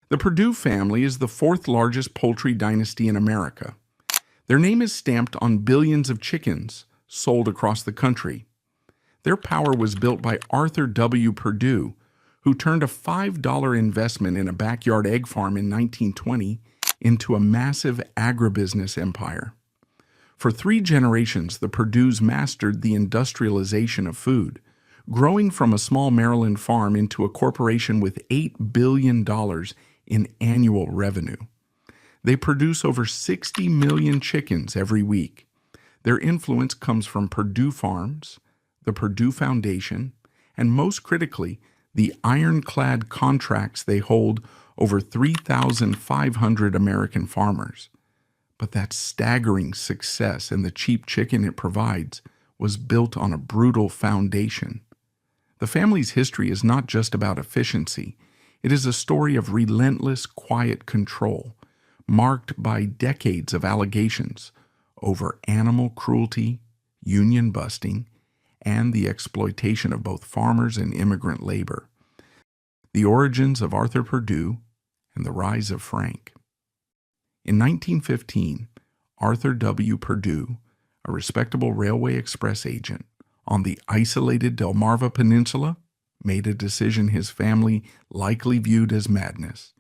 The Perdue family is the fourth largest poultry dynasty in America. Their name is stamped on billions of chickens sold across the country. Their power was built by Arthur W. Perdue, who turned a $5 investment in a backyard egg farm in 1920 into a massive agribusiness empire. For 3 generations, the Perdues mastered the industrialization of food, growing from a small Maryland farm into a corporation with $8 billion in annual revenue. They produce over 60 million chickens every week. Their influence comes from Perdue Farms, the Perdue Foundation, and most critically, the ironclad contracts they hold over 3,500 American farmers. But that staggering success and the cheap chicken it provides was built on a brutal foundation. The family's history is not just about efficiency. It is a story of relentless, quiet control, marked by decades of allegations over animal cruelty, union busting, and the exploitation of both farmers and immigrant labor. The origins of Arthur Perdue and the rise of Frank. In 1915, Arthur W. Perdue, a respectable railway express agent on the isolated Delmarva Peninsula, made a decision his family likely viewed as madness.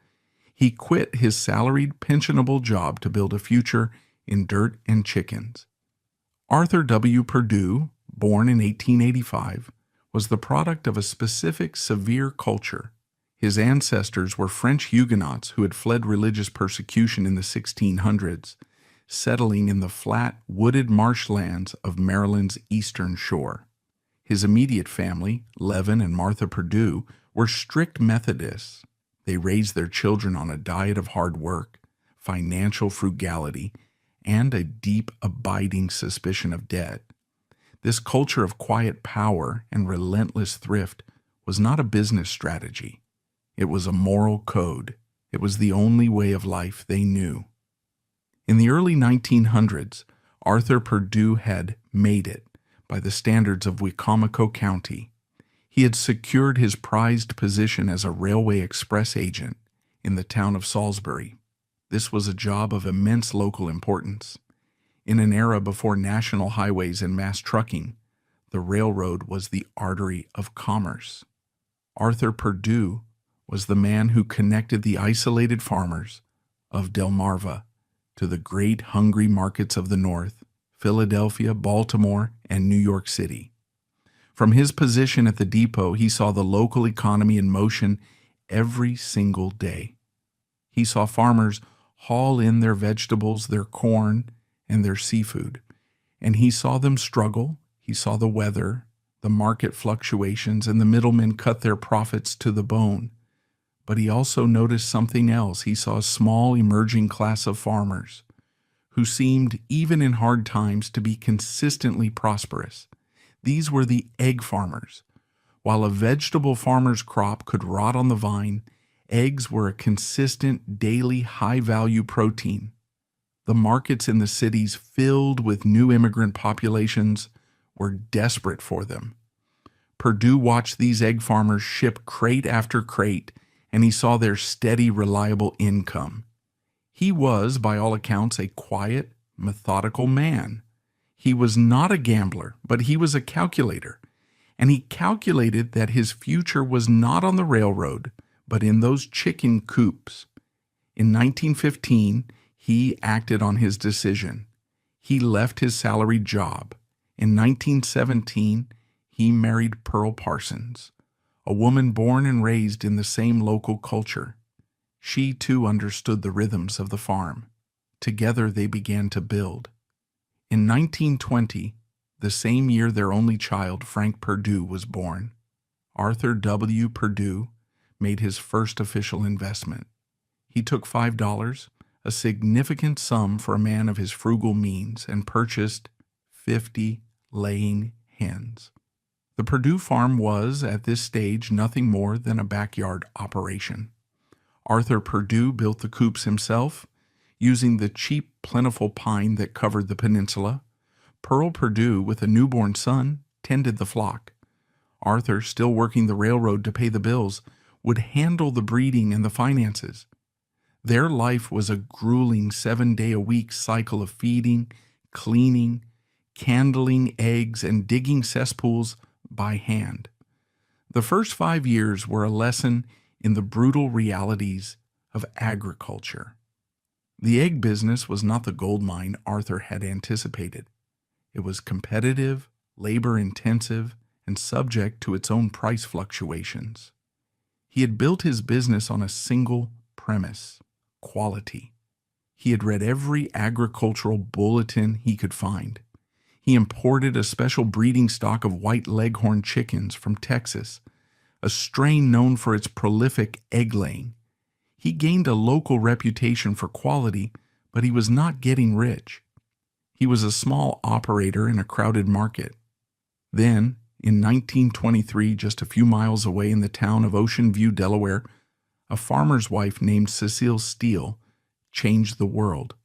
He quit his salaried, pensionable job to build a future in dirt and chickens. Arthur W. Perdue, born in 1885, was the product of a specific severe culture. His ancestors were French Huguenots who had fled religious persecution in the 1600s, settling in the flat, wooded marshlands of Maryland's eastern shore. His immediate family, Levin and Martha Perdue, were strict Methodists. They raised their children on a diet of hard work, financial frugality, and a deep, abiding suspicion of debt. This culture of quiet power and relentless thrift was not a business strategy. It was a moral code. It was the only way of life they knew. In the early 1900s, Arthur Perdue had made it by the standards of Wicomico County. He had secured his prized position as a railway express agent in the town of Salisbury. This was a job of immense local importance. In an era before national highways and mass trucking, the railroad was the artery of commerce. Arthur Perdue was the man who connected the isolated farmers of Delmarva to the great hungry markets of the North, Philadelphia, Baltimore, and New York City. From his position at the depot, he saw the local economy in motion every single day. He saw farmers haul in their vegetables, their corn, and their seafood, and he saw them struggle. He saw the weather, the market fluctuations, and the middlemen cut their profits to the bone. But he also noticed something else. He saw a small emerging class of farmers who seemed, even in hard times, to be consistently prosperous. These were the egg farmers. While a vegetable farmer's crop could rot on the vine, eggs were a consistent, daily, high-value protein. The markets in the cities filled with new immigrant populations were desperate for them. Perdue watched these egg farmers ship crate after crate, and he saw their steady, reliable income. He was, by all accounts, a quiet, methodical man. He was not a gambler, but he was a calculator, and he calculated that his future was not on the railroad, but in those chicken coops. In 1915, he acted on his decision. He left his salaried job. In 1917, he married Pearl Parsons, a woman born and raised in the same local culture. She too understood the rhythms of the farm. Together they began to build. In 1920, the same year their only child, Frank Perdue, was born, Arthur W. Perdue made his first official investment. He took $5, a significant sum for a man of his frugal means, and purchased 50 laying hens. The Perdue farm was, at this stage, nothing more than a backyard operation. Arthur Perdue built the coops himself, using the cheap, plentiful pine that covered the peninsula. Pearl Perdue, with a newborn son, tended the flock. Arthur, still working the railroad to pay the bills, would handle the breeding and the finances. Their life was a grueling 7-day-a-week cycle of feeding, cleaning, candling eggs, and digging cesspools by hand. The first 5 years were a lesson in the brutal realities of agriculture. The egg business was not the gold mine Arthur had anticipated. It was competitive, labor-intensive, and subject to its own price fluctuations. He had built his business on a single premise: quality. He had read every agricultural bulletin he could find. He imported a special breeding stock of white leghorn chickens from Texas, a strain known for its prolific egg-laying. He gained a local reputation for quality, but he was not getting rich. He was a small operator in a crowded market. Then, in 1923, just a few miles away in the town of Ocean View, Delaware, a farmer's wife named Cecile Steele changed the world.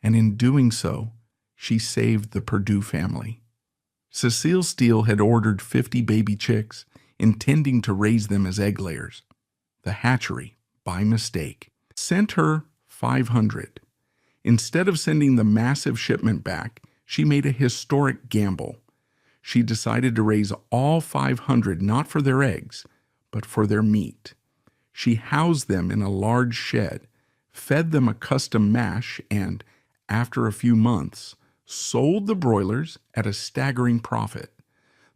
And in doing so, she saved the Perdue family. Cecile Steele had ordered 50 baby chicks, intending to raise them as egg layers. The hatchery, by mistake, sent her 500. Instead of sending the massive shipment back, she made a historic gamble. She decided to raise all 500 not for their eggs, but for their meat. She housed them in a large shed, fed them a custom mash, and, after a few months, sold the broilers at a staggering profit.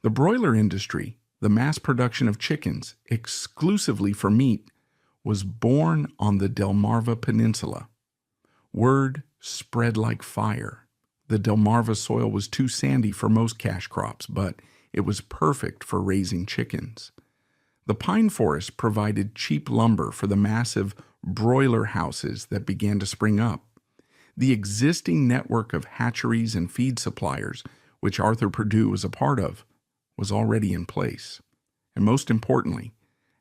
The broiler industry, the mass production of chickens exclusively for meat, was born on the Delmarva Peninsula. Word spread like fire. The Delmarva soil was too sandy for most cash crops, but it was perfect for raising chickens. The pine forest provided cheap lumber for the massive broiler houses that began to spring up. The existing network of hatcheries and feed suppliers, which Arthur Perdue was a part of, was already in place. And most importantly,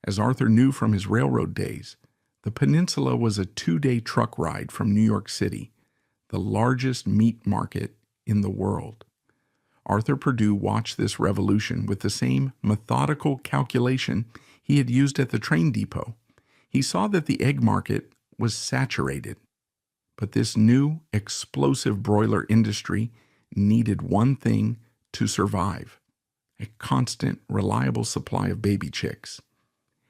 as Arthur knew from his railroad days, the peninsula was a 2-day truck ride from New York City, the largest meat market in the world. Arthur Perdue watched this revolution with the same methodical calculation he had used at the train depot. He saw that the egg market was saturated, but this new explosive broiler industry needed one thing to survive: a constant, reliable supply of baby chicks.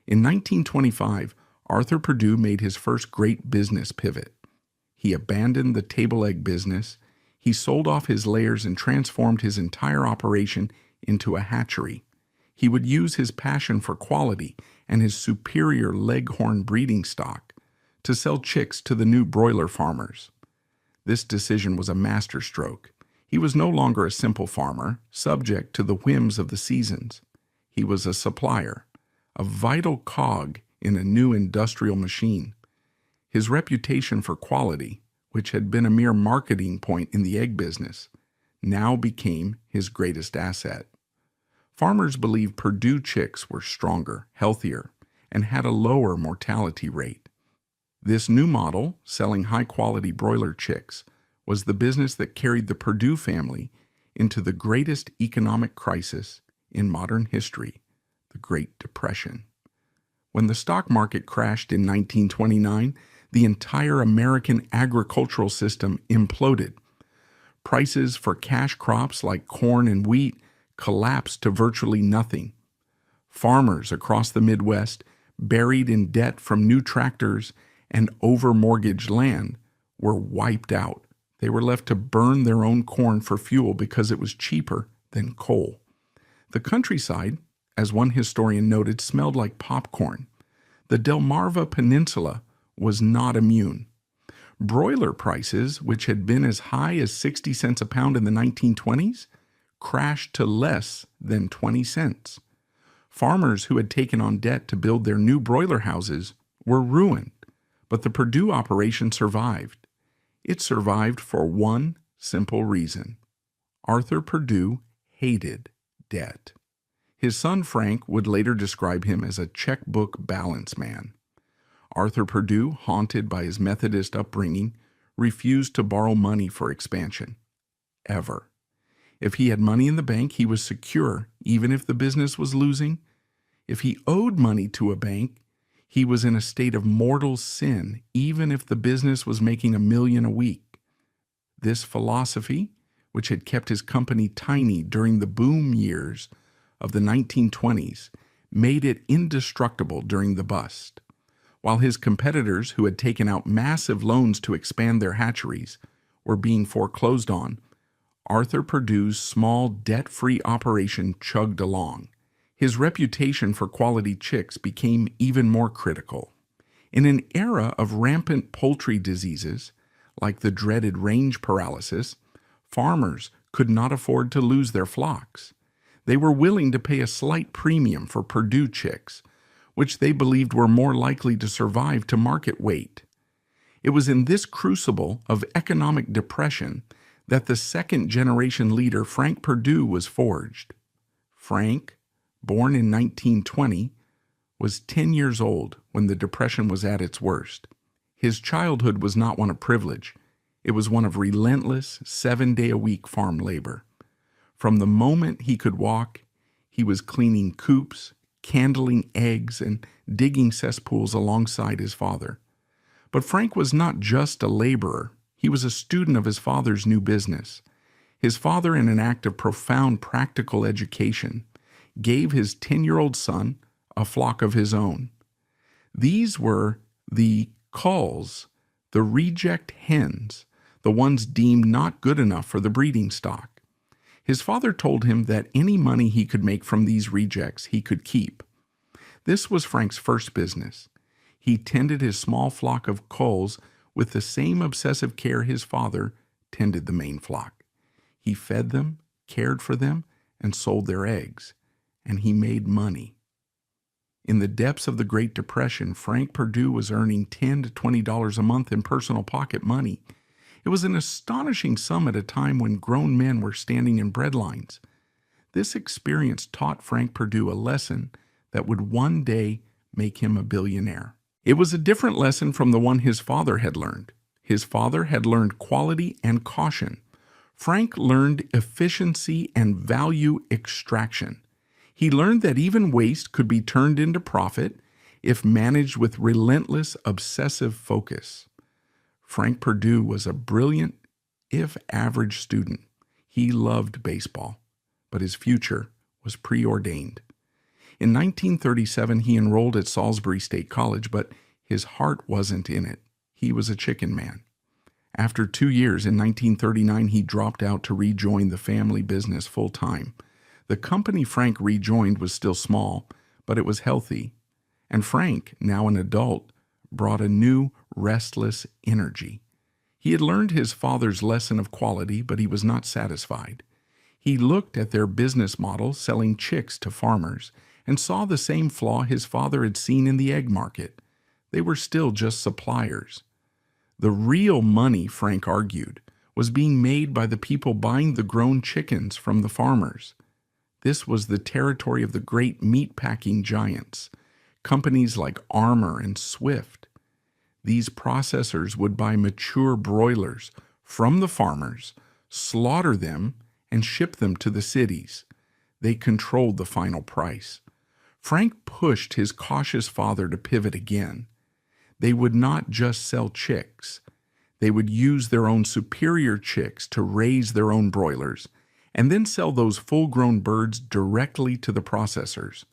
In 1925, Arthur Perdue made his first great business pivot. He abandoned the table egg business. He sold off his layers and transformed his entire operation into a hatchery. He would use his passion for quality and his superior leghorn breeding stock to sell chicks to the new broiler farmers. This decision was a masterstroke. He was no longer a simple farmer, subject to the whims of the seasons. He was a supplier, a vital cog in a new industrial machine. His reputation for quality, which had been a mere marketing point in the egg business, now became his greatest asset. Farmers believed Perdue chicks were stronger, healthier, and had a lower mortality rate. This new model, selling high-quality broiler chicks, was the business that carried the Perdue family into the greatest economic crisis in modern history, the Great Depression. When the stock market crashed in 1929, the entire American agricultural system imploded. Prices for cash crops like corn and wheat collapsed to virtually nothing. Farmers across the Midwest, buried in debt from new tractors and over-mortgaged land, were wiped out. They were left to burn their own corn for fuel because it was cheaper than coal. The countryside, as one historian noted, smelled like popcorn. The Delmarva Peninsula was not immune. Broiler prices, which had been as high as 60 cents a pound in the 1920s, crashed to less than 20 cents. Farmers who had taken on debt to build their new broiler houses were ruined, but the Perdue operation survived. It survived for one simple reason. Arthur Perdue hated debt. His son Frank would later describe him as a checkbook balance man. Arthur Perdue, haunted by his Methodist upbringing, refused to borrow money for expansion. Ever. If he had money in the bank, he was secure, even if the business was losing. If he owed money to a bank, He was in a state of mortal sin, even if the business was making $1 million a week. This philosophy, which had kept his company tiny during the boom years of the 1920s, made it indestructible during the bust. While his competitors, who had taken out massive loans to expand their hatcheries, were being foreclosed on, Arthur Perdue's small, debt-free operation chugged along. His reputation for quality chicks became even more critical. In an era of rampant poultry diseases, like the dreaded range paralysis, farmers could not afford to lose their flocks. They were willing to pay a slight premium for Perdue chicks, which they believed were more likely to survive to market weight. It was in this crucible of economic depression that the second-generation leader Frank Perdue was forged. Frank, born in 1920, was 10 years old when the Depression was at its worst. His childhood was not one of privilege. It was one of relentless, 7-day-a-week farm labor. From the moment he could walk, he was cleaning coops, candling eggs, and digging cesspools alongside his father. But Frank was not just a laborer. He was a student of his father's new business. His father, in an act of profound practical education, gave his 10-year-old son a flock of his own. These were the culls, the reject hens, the ones deemed not good enough for the breeding stock. His father told him that any money he could make from these rejects he could keep. This was Frank's first business. He tended his small flock of culls with the same obsessive care his father tended the main flock. He fed them, cared for them, and sold their eggs, and he made money. In the depths of the Great Depression, Frank Perdue was earning $10 to $20 a month in personal pocket money. It was an astonishing sum at a time when grown men were standing in bread lines. This experience taught Frank Perdue a lesson that would one day make him a billionaire. It was a different lesson from the one his father had learned. His father had learned quality and caution. Frank learned efficiency and value extraction. He learned that even waste could be turned into profit if managed with relentless, obsessive focus. Frank Perdue was a brilliant, if average student. He loved baseball, but his future was preordained. In 1937, he enrolled at Salisbury State College, but his heart wasn't in it. He was a chicken man. After 2 years, in 1939, he dropped out to rejoin the family business full-time. The company Frank rejoined was still small, but it was healthy. And Frank, now an adult, brought a new, restless energy. He had learned his father's lesson of quality, but he was not satisfied. He looked at their business model, selling chicks to farmers, and saw the same flaw his father had seen in the egg market. They were still just suppliers. The real money, Frank argued, was being made by the people buying the grown chickens from the farmers. This was the territory of the great meat-packing giants, companies like Armour and Swift. These processors would buy mature broilers from the farmers, slaughter them, and ship them to the cities. They controlled the final price. Frank pushed his cautious father to pivot again. They would not just sell chicks. They would use their own superior chicks to raise their own broilers, and then sell those full-grown birds directly to the processors.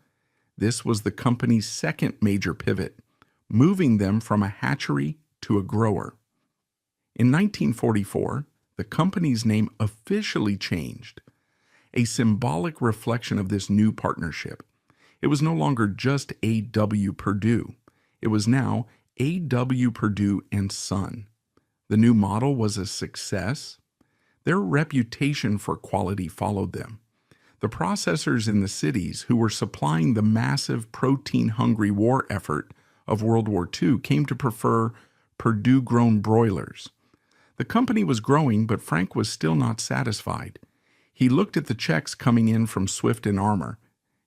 This was the company's second major pivot, moving them from a hatchery to a grower. In 1944, the company's name officially changed, a symbolic reflection of this new partnership. It was no longer just A.W. Perdue. It was now A.W. Perdue and Son. The new model was a success. Their reputation for quality followed them. The processors in the cities who were supplying the massive protein-hungry war effort of World War II came to prefer Perdue-grown broilers. The company was growing, but Frank was still not satisfied. He looked at the checks coming in from Swift and Armour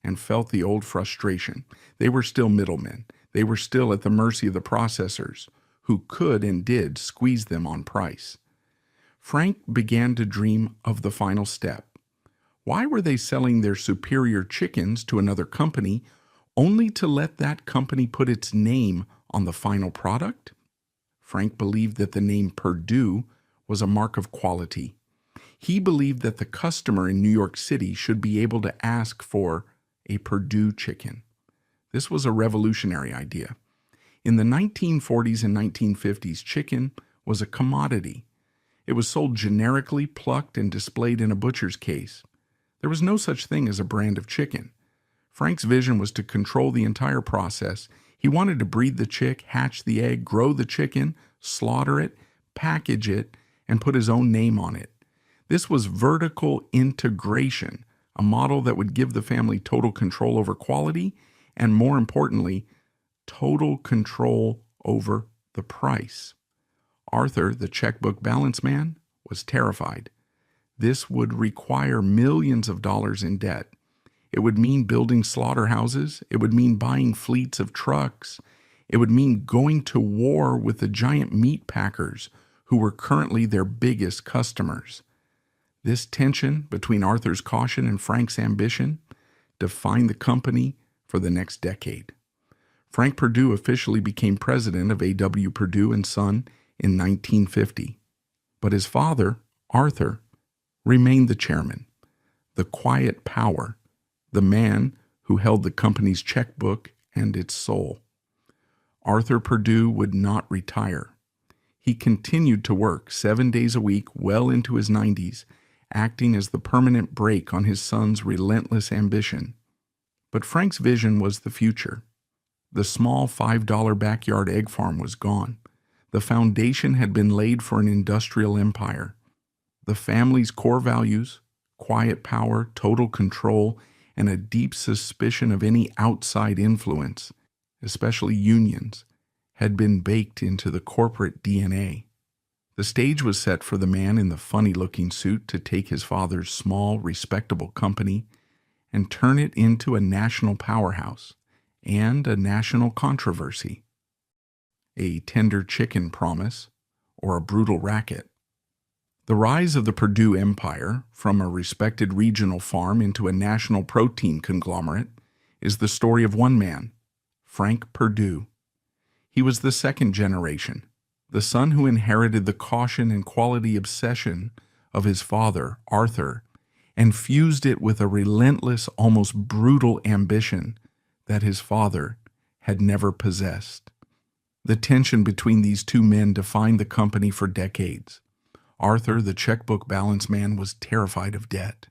and felt the old frustration. They were still middlemen. They were still at the mercy of the processors, who could and did squeeze them on price. Frank began to dream of the final step. Why were they selling their superior chickens to another company only to let that company put its name on the final product? Frank believed that the name Perdue was a mark of quality. He believed that the customer in New York City should be able to ask for a Perdue chicken. This was a revolutionary idea. In the 1940s and 1950s, chicken was a commodity. It was sold generically, plucked, and displayed in a butcher's case. There was no such thing as a brand of chicken. Frank's vision was to control the entire process. He wanted to breed the chick, hatch the egg, grow the chicken, slaughter it, package it, and put his own name on it. This was vertical integration, a model that would give the family total control over quality and, more importantly, total control over the price. Arthur, the checkbook balance man, was terrified. This would require millions of dollars in debt. It would mean building slaughterhouses. It would mean buying fleets of trucks. It would mean going to war with the giant meat packers who were currently their biggest customers. This tension between Arthur's caution and Frank's ambition defined the company for the next decade. Frank Perdue officially became president of A.W. Perdue and Son in 1950. But his father, Arthur, remained the chairman, the quiet power, the man who held the company's checkbook and its soul. Arthur Perdue would not retire. He continued to work 7 days a week well into his 90s, acting as the permanent brake on his son's relentless ambition. But Frank's vision was the future. The small $5 backyard egg farm was gone. The foundation had been laid for an industrial empire. The family's core values, quiet power, total control, and a deep suspicion of any outside influence, especially unions, had been baked into the corporate DNA. The stage was set for the man in the funny-looking suit to take his father's small, respectable company and turn it into a national powerhouse and a national controversy. A tender chicken promise or a brutal racket. The rise of the Perdue Empire, from a respected regional farm into a national protein conglomerate, is the story of one man, Frank Perdue. He was the second generation, the son who inherited the caution and quality obsession of his father, Arthur, and fused it with a relentless, almost brutal ambition that his father had never possessed. The tension between these two men defined the company for decades. Arthur, the checkbook balance man, was terrified of debt.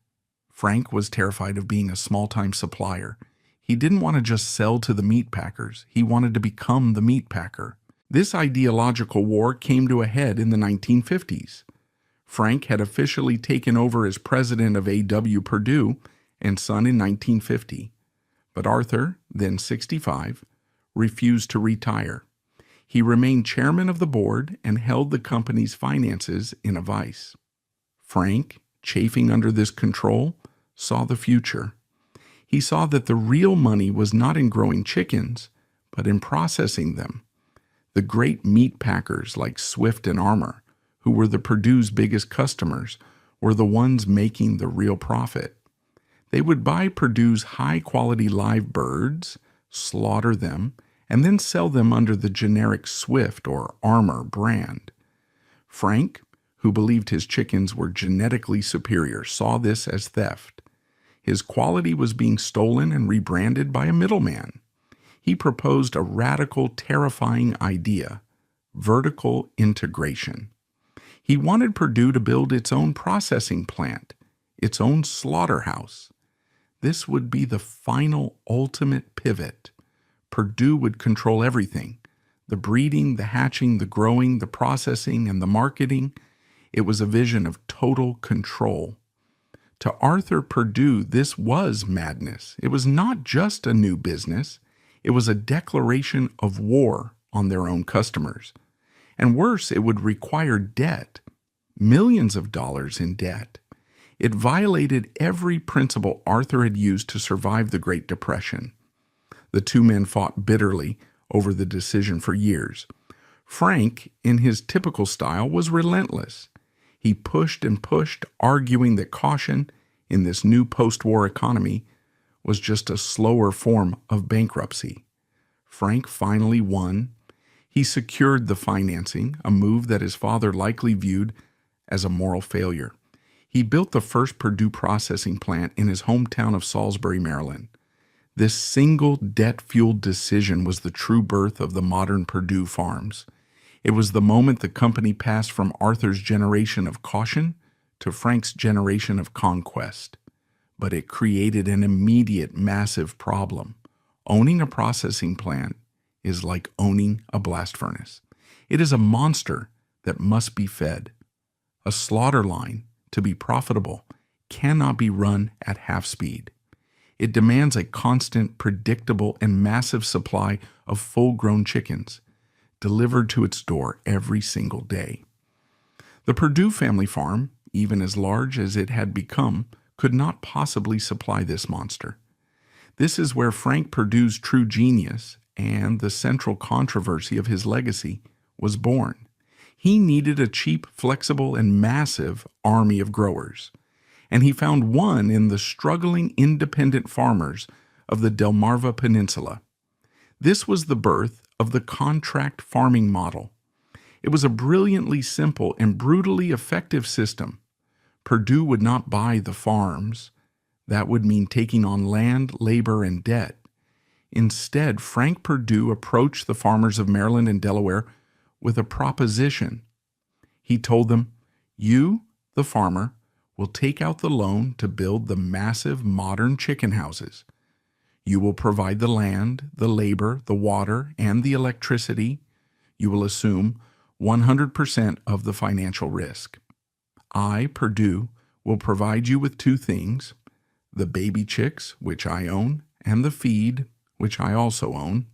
Frank was terrified of being a small-time supplier. He didn't want to just sell to the meat packers. He wanted to become the meat packer. This ideological war came to a head in the 1950s. Frank had officially taken over as president of A.W. Perdue and Son in 1950. But Arthur, then 65, refused to retire. He remained chairman of the board and held the company's finances in a vice. Frank, chafing under this control, saw the future. He saw that the real money was not in growing chickens, but in processing them. The great meat packers like Swift and Armour, who were the Perdue's biggest customers, were the ones making the real profit. They would buy Perdue's high-quality live birds, slaughter them, and then sell them under the generic Swift or Armour brand. Frank, who believed his chickens were genetically superior, saw this as theft. His quality was being stolen and rebranded by a middleman. He proposed a radical, terrifying idea: vertical integration. He wanted Perdue to build its own processing plant, its own slaughterhouse. This would be the final, ultimate pivot. Perdue would control everything: the breeding, the hatching, the growing, the processing, and the marketing. It was a vision of total control. To Arthur Perdue, this was madness. It was not just a new business. It was a declaration of war on their own customers. And worse, it would require debt, millions of dollars in debt. It violated every principle Arthur had used to survive the Great Depression. The two men fought bitterly over the decision for years. Frank, in his typical style, was relentless. He pushed and pushed, arguing that caution in this new post-war economy was just a slower form of bankruptcy. Frank finally won. He secured the financing, a move that his father likely viewed as a moral failure. He built the first Perdue processing plant in his hometown of Salisbury, Maryland. This single debt-fueled decision was the true birth of the modern Perdue farms. It was the moment the company passed from Arthur's generation of caution to Frank's generation of conquest. But it created an immediate massive problem. Owning a processing plant is like owning a blast furnace. It is a monster that must be fed. A slaughter line, to be profitable, cannot be run at half speed. It demands a constant, predictable, and massive supply of full-grown chickens, delivered to its door every single day. The Perdue family farm, even as large as it had become, could not possibly supply this monster. This is where Frank Perdue's true genius and the central controversy of his legacy was born. He needed a cheap, flexible, and massive army of growers, and he found one in the struggling independent farmers of the Delmarva Peninsula. This was the birth of the contract farming model. It was a brilliantly simple and brutally effective system. Perdue would not buy the farms. That would mean taking on land, labor, and debt. Instead, Frank Perdue approached the farmers of Maryland and Delaware with a proposition. He told them, "You, the farmer, will take out the loan to build the massive modern chicken houses. You will provide the land, the labor, the water, and the electricity. You will assume 100% of the financial risk. I, Perdue, will provide you with two things: the baby chicks, which I own, and the feed, which I also own.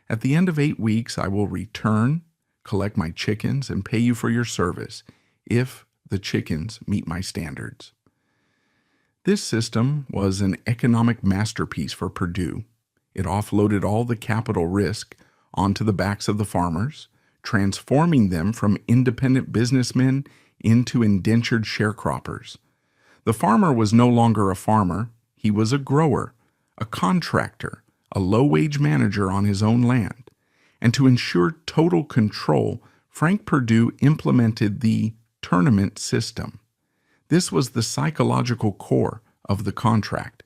At the end of 8 weeks, I will return, collect my chickens, and pay you for your service, if the chickens meet my standards." This system was an economic masterpiece for Perdue. It offloaded all the capital risk onto the backs of the farmers, transforming them from independent businessmen into indentured sharecroppers. The farmer was no longer a farmer. He was a grower, a contractor, a low-wage manager on his own land. And to ensure total control, Frank Perdue implemented the tournament system. This was the psychological core of the contract.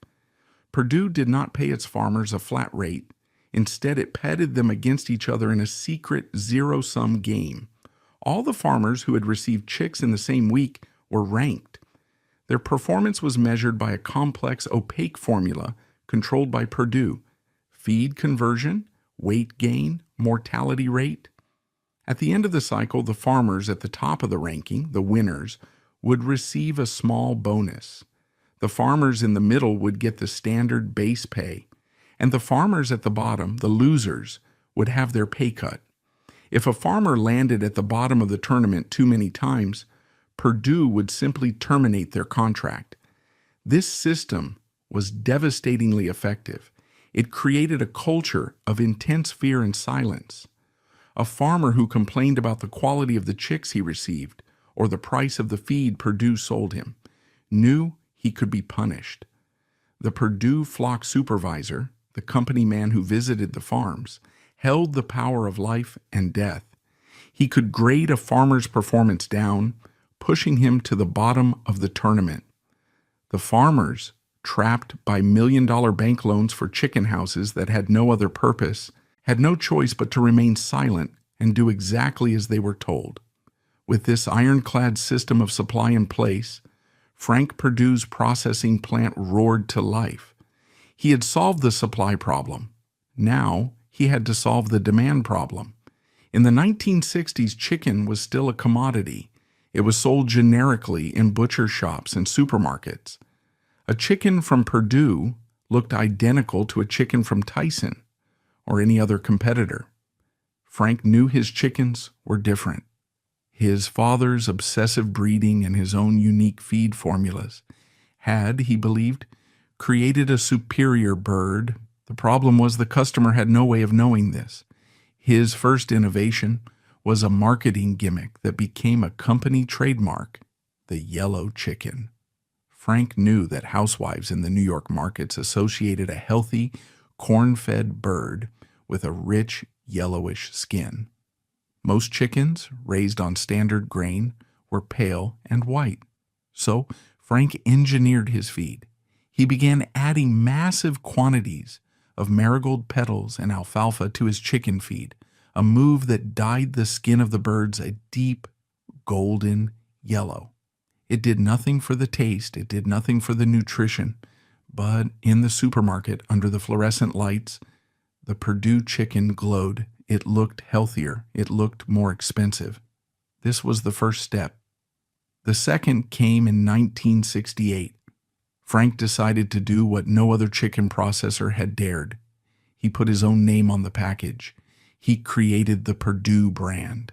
Perdue did not pay its farmers a flat rate. Instead, it pitted them against each other in a secret zero-sum game. All the farmers who had received chicks in the same week were ranked. Their performance was measured by a complex, opaque formula controlled by Perdue: feed conversion, weight gain, mortality rate. At the end of the cycle, the farmers at the top of the ranking, the winners, would receive a small bonus. The farmers in the middle would get the standard base pay, and the farmers at the bottom, the losers, would have their pay cut. If a farmer landed at the bottom of the tournament too many times, Perdue would simply terminate their contract. This system was devastatingly effective. It created a culture of intense fear and silence. A farmer who complained about the quality of the chicks he received or the price of the feed Perdue sold him knew he could be punished. The Perdue flock supervisor, the company man who visited the farms, held the power of life and death. He could grade a farmer's performance down, pushing him to the bottom of the tournament. The farmers, trapped by million-dollar bank loans for chicken houses that had no other purpose, had no choice but to remain silent and do exactly as they were told. With this ironclad system of supply in place, Frank Perdue's processing plant roared to life. He had solved the supply problem. Now he had to solve the demand problem. In the 1960s, chicken was still a commodity. It was sold generically in butcher shops and supermarkets. A chicken from Perdue looked identical to a chicken from Tyson or any other competitor. Frank knew his chickens were different. His father's obsessive breeding and his own unique feed formulas had, he believed, created a superior bird. The problem was the customer had no way of knowing this. His first innovation was a marketing gimmick that became a company trademark: the yellow chicken. Frank knew that housewives in the New York markets associated a healthy, corn-fed bird with a rich, yellowish skin. Most chickens, raised on standard grain, were pale and white. So Frank engineered his feed. He began adding massive quantities of marigold petals and alfalfa to his chicken feed, a move that dyed the skin of the birds a deep golden yellow. It did nothing for the taste, it did nothing for the nutrition, but in the supermarket, under the fluorescent lights, the Perdue chicken glowed. It looked healthier, it looked more expensive. This was the first step. The second came in 1968. Frank decided to do what no other chicken processor had dared. He put his own name on the package. He created the Perdue brand.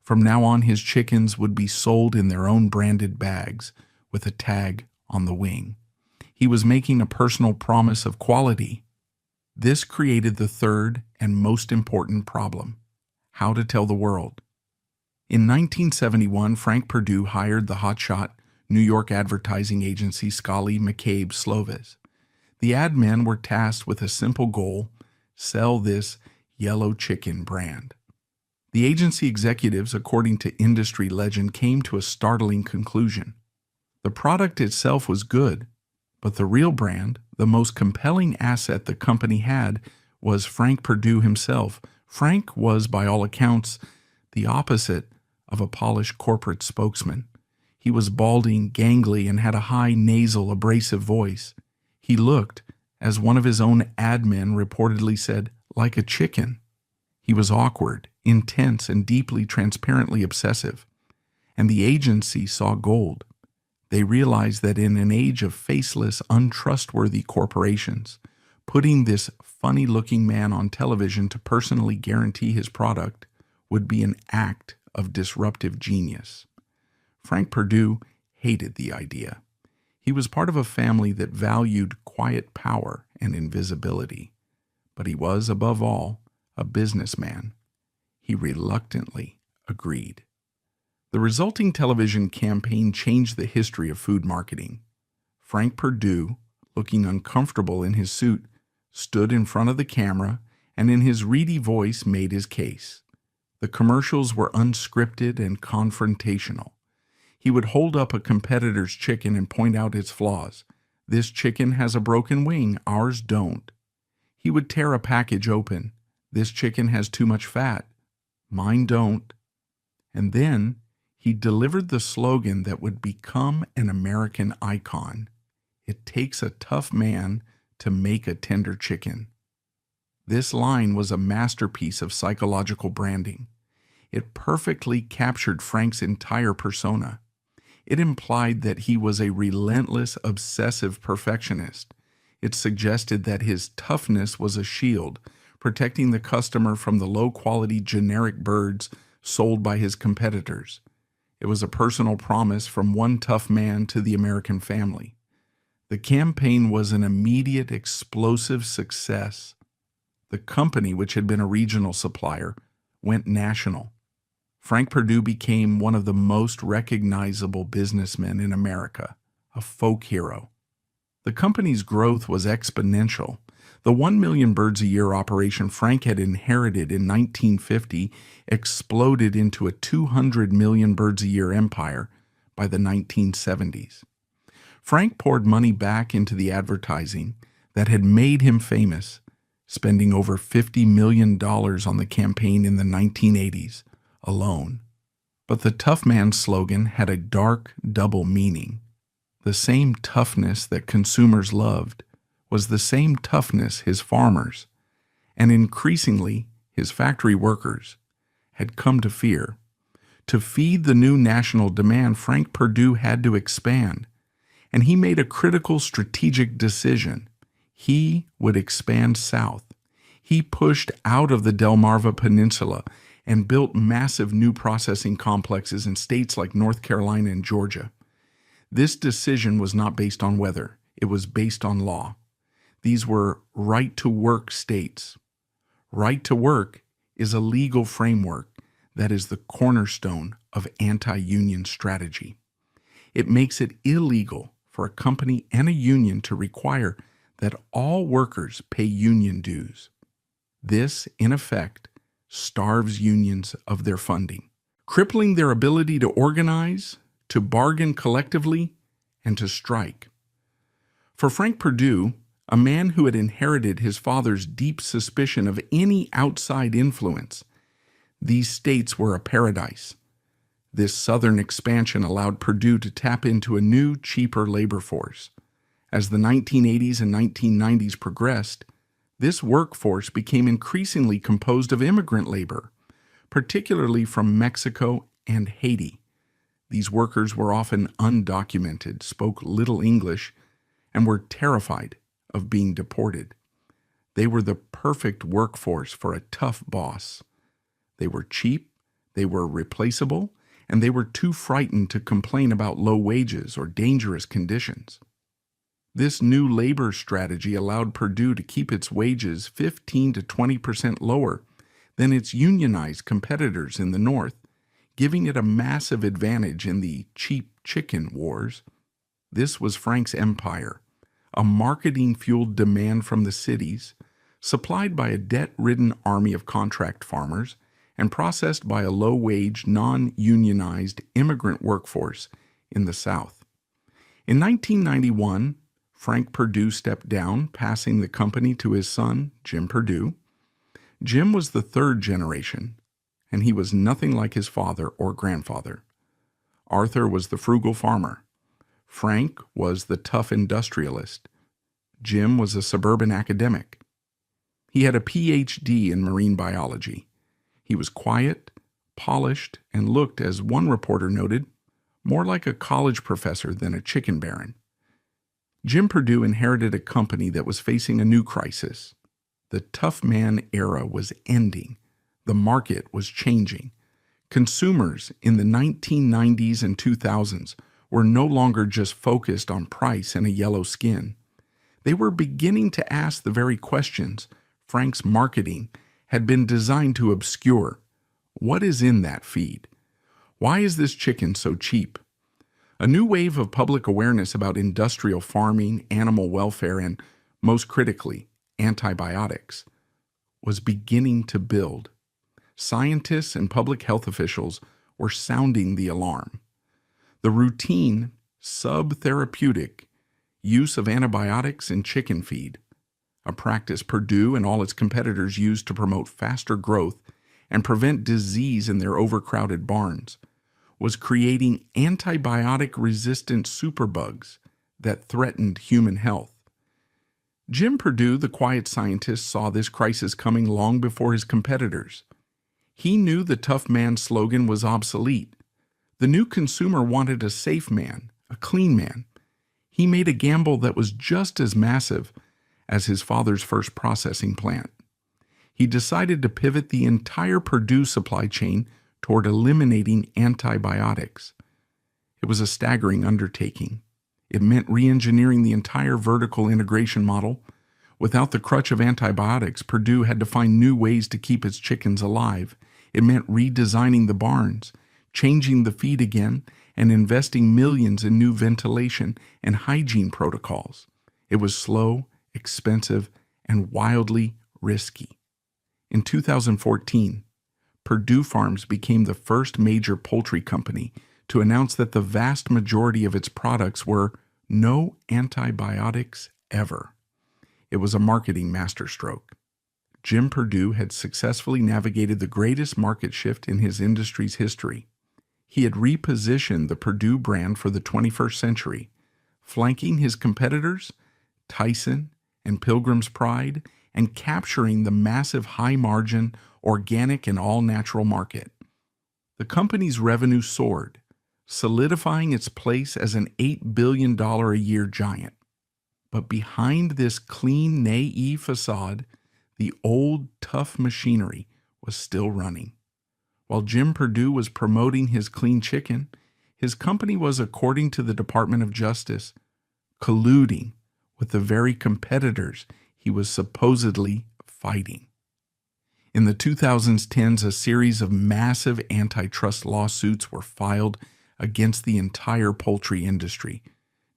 From now on, his chickens would be sold in their own branded bags with a tag on the wing. He was making a personal promise of quality. This created the third and most important problem: how to tell the world. In 1971, Frank Perdue hired the hotshot New York advertising agency Scully McCabe Slovis. The ad men were tasked with a simple goal: sell this yellow chicken brand. The agency executives, according to industry legend, came to a startling conclusion. The product itself was good, but the real brand, the most compelling asset the company had, was Frank Perdue himself. Frank was, by all accounts, the opposite of a polished corporate spokesman. He was balding, gangly, and had a high, nasal, abrasive voice. He looked, as one of his own ad men reportedly said, like a chicken. He was awkward, intense, and deeply transparently obsessive. And the agency saw gold. They realized that in an age of faceless, untrustworthy corporations, putting this funny-looking man on television to personally guarantee his product would be an act of disruptive genius. Frank Perdue hated the idea. He was part of a family that valued quiet power and invisibility. But he was, above all, a businessman. He reluctantly agreed. The resulting television campaign changed the history of food marketing. Frank Perdue, looking uncomfortable in his suit, stood in front of the camera and in his reedy voice made his case. The commercials were unscripted and confrontational. He would hold up a competitor's chicken and point out its flaws. This chicken has a broken wing, ours don't. He would tear a package open. This chicken has too much fat, mine don't. And then he delivered the slogan that would become an American icon: "It takes a tough man to make a tender chicken." This line was a masterpiece of psychological branding. It perfectly captured Frank's entire persona. It implied that he was a relentless, obsessive perfectionist. It suggested that his toughness was a shield, protecting the customer from the low-quality generic birds sold by his competitors. It was a personal promise from one tough man to the American family. The campaign was an immediate, explosive success. The company, which had been a regional supplier, went national. Frank Perdue became one of the most recognizable businessmen in America, a folk hero. The company's growth was exponential. The 1 million birds a year operation Frank had inherited in 1950 exploded into a 200 million birds a year empire by the 1970s. Frank poured money back into the advertising that had made him famous, spending over $50 million on the campaign in the 1980s alone. But the tough man slogan had a dark double meaning. The same toughness that consumers loved was the same toughness his farmers, and increasingly his factory workers, had come to fear. To feed the new national demand, Frank Perdue had to expand, and he made a critical strategic decision. He would expand south. He pushed out of the Delmarva Peninsula and built massive new processing complexes in states like North Carolina and Georgia. This decision was not based on weather. It was based on law. These were right-to-work states. Right to work is a legal framework that is the cornerstone of anti-union strategy. It makes it illegal for a company and a union to require that all workers pay union dues. This, in effect, starves unions of their funding, crippling their ability to organize, to bargain collectively, and to strike. For Frank Perdue, a man who had inherited his father's deep suspicion of any outside influence, these states were a paradise. This southern expansion allowed Perdue to tap into a new, cheaper labor force. As the 1980s and 1990s progressed, this workforce became increasingly composed of immigrant labor, particularly from Mexico and Haiti. These workers were often undocumented, spoke little English, and were terrified of being deported. They were the perfect workforce for a tough boss. They were cheap, they were replaceable, and they were too frightened to complain about low wages or dangerous conditions. This new labor strategy allowed Perdue to keep its wages 15 to 20% lower than its unionized competitors in the North, giving it a massive advantage in the cheap chicken wars. This was Frank's empire, a marketing-fueled demand from the cities, supplied by a debt-ridden army of contract farmers, and processed by a low-wage, non-unionized immigrant workforce in the South. In 1991, Frank Perdue stepped down, passing the company to his son, Jim Perdue. Jim was the third generation, and he was nothing like his father or grandfather. Arthur was the frugal farmer. Frank was the tough industrialist. Jim was a suburban academic. He had a PhD in marine biology. He was quiet, polished, and looked, as one reporter noted, more like a college professor than a chicken baron. Jim Perdue inherited a company that was facing a new crisis. The tough man era was ending. The market was changing. Consumers in the 1990s and 2000s were no longer just focused on price and a yellow skin. They were beginning to ask the very questions Frank's marketing had been designed to obscure. What is in that feed? Why is this chicken so cheap? A new wave of public awareness about industrial farming, animal welfare, and, most critically, antibiotics was beginning to build. Scientists and public health officials were sounding the alarm. The routine, sub-therapeutic use of antibiotics in chicken feed, a practice Perdue and all its competitors used to promote faster growth and prevent disease in their overcrowded barns, was creating antibiotic-resistant superbugs that threatened human health. Jim Perdue, the quiet scientist, saw this crisis coming long before his competitors. He knew the tough man slogan was obsolete. The new consumer wanted a safe man, a clean man. He made a gamble that was just as massive as his father's first processing plant. He decided to pivot the entire Perdue supply chain toward eliminating antibiotics. It was a staggering undertaking. It meant re-engineering the entire vertical integration model. Without the crutch of antibiotics, Perdue had to find new ways to keep its chickens alive. It meant redesigning the barns, changing the feed again, and investing millions in new ventilation and hygiene protocols. It was slow, expensive, and wildly risky. In 2014, Perdue Farms became the first major poultry company to announce that the vast majority of its products were no antibiotics ever. It was a marketing masterstroke. Jim Perdue had successfully navigated the greatest market shift in his industry's history. He had repositioned the Perdue brand for the 21st century, flanking his competitors, Tyson and Pilgrim's Pride, and capturing the massive high-margin, organic and all-natural market. The company's revenue soared, solidifying its place as an $8 billion a year giant. But behind this clean, naive facade, the old, tough machinery was still running. While Jim Perdue was promoting his clean chicken, his company was, according to the Department of Justice, colluding with the very competitors he was supposedly fighting. In the 2010s, a series of massive antitrust lawsuits were filed against the entire poultry industry,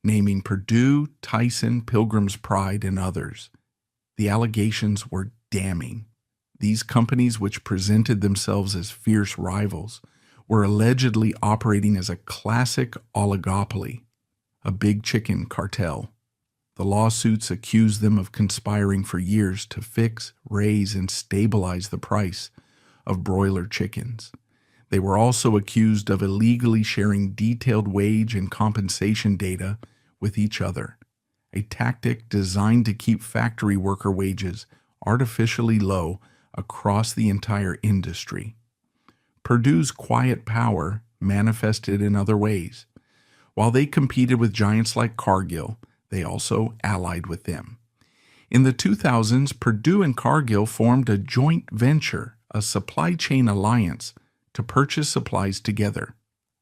naming Perdue, Tyson, Pilgrim's Pride, and others. The allegations were damning. These companies, which presented themselves as fierce rivals, were allegedly operating as a classic oligopoly, a big chicken cartel. The lawsuits accused them of conspiring for years to fix, raise, and stabilize the price of broiler chickens. They were also accused of illegally sharing detailed wage and compensation data with each other, a tactic designed to keep factory worker wages artificially low across the entire industry. Perdue's quiet power manifested in other ways. While they competed with giants like Cargill, they also allied with them. In the 2000s, Perdue and Cargill formed a joint venture, a supply chain alliance, to purchase supplies together,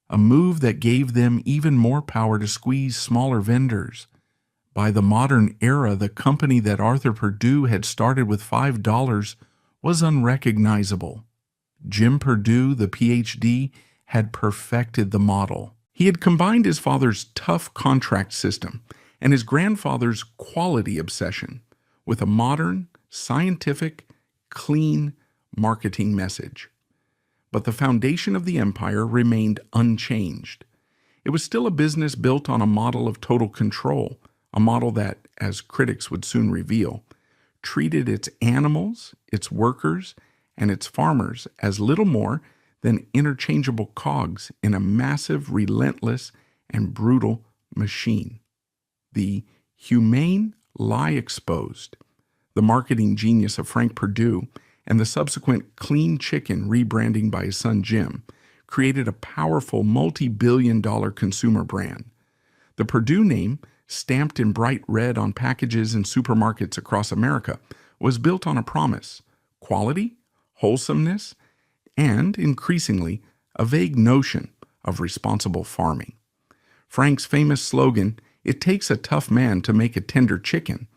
a move that gave them even more power to squeeze smaller vendors. By the modern era, the company that Arthur Perdue had started with $5 was unrecognizable. Jim Perdue, the PhD, had perfected the model. He had combined his father's tough contract system and his grandfather's quality obsession with a modern, scientific, clean marketing message. But the foundation of the empire remained unchanged. It was still a business built on a model of total control, a model that, as critics would soon reveal, treated its animals, its workers, and its farmers as little more than interchangeable cogs in a massive, relentless, and brutal machine. The humane lie exposed, the marketing genius of Frank Perdue, and the subsequent clean chicken rebranding by his son Jim created a powerful multi-billion-dollar consumer brand. The Perdue name, stamped in bright red on packages in supermarkets across America, was built on a promise: quality, wholesomeness, and, increasingly, a vague notion of responsible farming. Frank's famous slogan, "It takes a tough man to make a tender chicken,"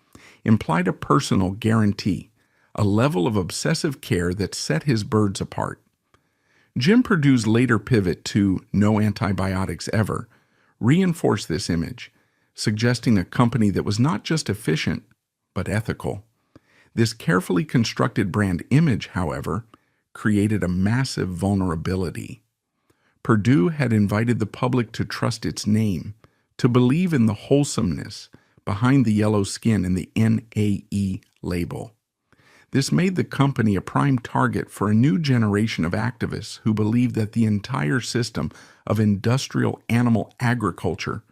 implied a personal guarantee, a level of obsessive care that set his birds apart. Jim Perdue's later pivot to no antibiotics ever reinforced this image, suggesting a company that was not just efficient, but ethical. This carefully constructed brand image, however, created a massive vulnerability. Perdue had invited the public to trust its name, to believe in the wholesomeness behind the yellow skin and the NAE label. This made the company a prime target for a new generation of activists who believed that the entire system of industrial animal agriculture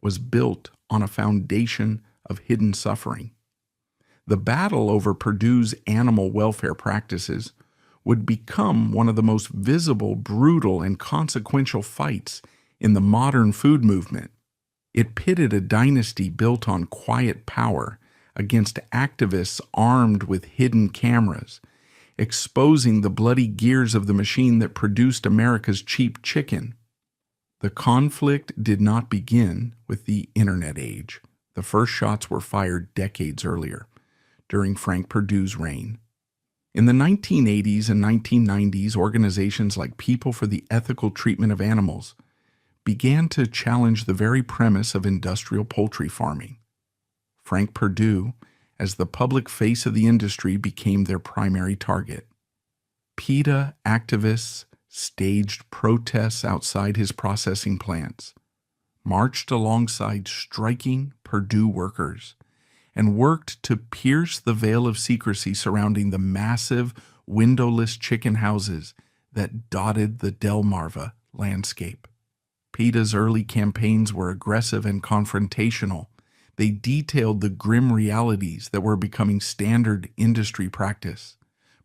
was built on a foundation of hidden suffering. The battle over Perdue's animal welfare practices would become one of the most visible, brutal, and consequential fights in the modern food movement. It pitted a dynasty built on quiet power against activists armed with hidden cameras, exposing the bloody gears of the machine that produced America's cheap chicken. The conflict did not begin with the internet age. The first shots were fired decades earlier, during Frank Perdue's reign. In the 1980s and 1990s, organizations like People for the Ethical Treatment of Animals began to challenge the very premise of industrial poultry farming. Frank Perdue, as the public face of the industry, became their primary target. PETA activists staged protests outside his processing plants, marched alongside striking Perdue workers, and worked to pierce the veil of secrecy surrounding the massive, windowless chicken houses that dotted the Delmarva landscape. PETA's early campaigns were aggressive and confrontational. They detailed the grim realities that were becoming standard industry practice,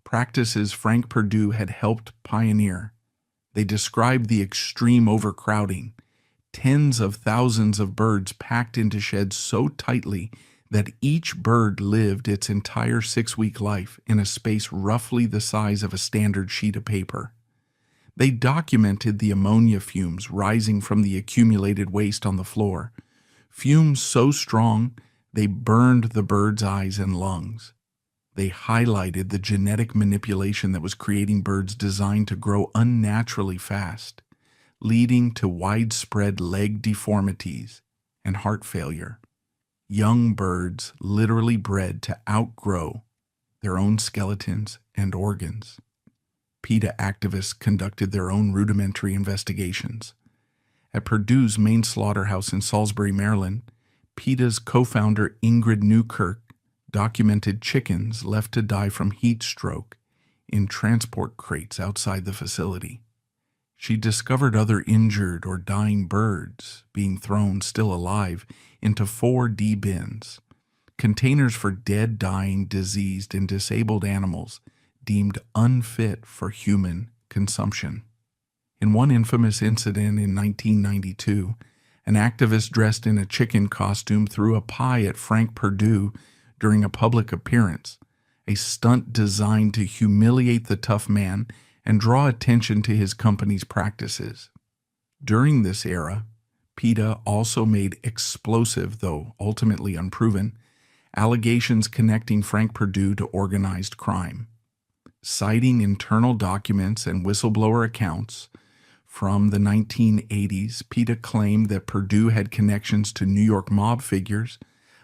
practices Frank Perdue had helped pioneer. They described the extreme overcrowding, tens of thousands of birds packed into sheds so tightly that each bird lived its entire 6-week life in a space roughly the size of a standard sheet of paper. They documented the ammonia fumes rising from the accumulated waste on the floor, fumes so strong they burned the bird's eyes and lungs. They highlighted the genetic manipulation that was creating birds designed to grow unnaturally fast, leading to widespread leg deformities and heart failure. Young birds literally bred to outgrow their own skeletons and organs. PETA activists conducted their own rudimentary investigations. At Perdue's main slaughterhouse in Salisbury, Maryland, PETA's co-founder Ingrid Newkirk documented chickens left to die from heat stroke in transport crates outside the facility. She discovered other injured or dying birds being thrown still alive into 4D bins, containers for dead, dying, diseased, and disabled animals deemed unfit for human consumption. In one infamous incident in 1992, an activist dressed in a chicken costume threw a pie at Frank Perdue during a public appearance, a stunt designed to humiliate the tough man and draw attention to his company's practices. During this era, PETA also made explosive, though ultimately unproven, allegations connecting Frank Perdue to organized crime. Citing internal documents and whistleblower accounts from the 1980s, PETA claimed that Perdue had connections to New York mob figures,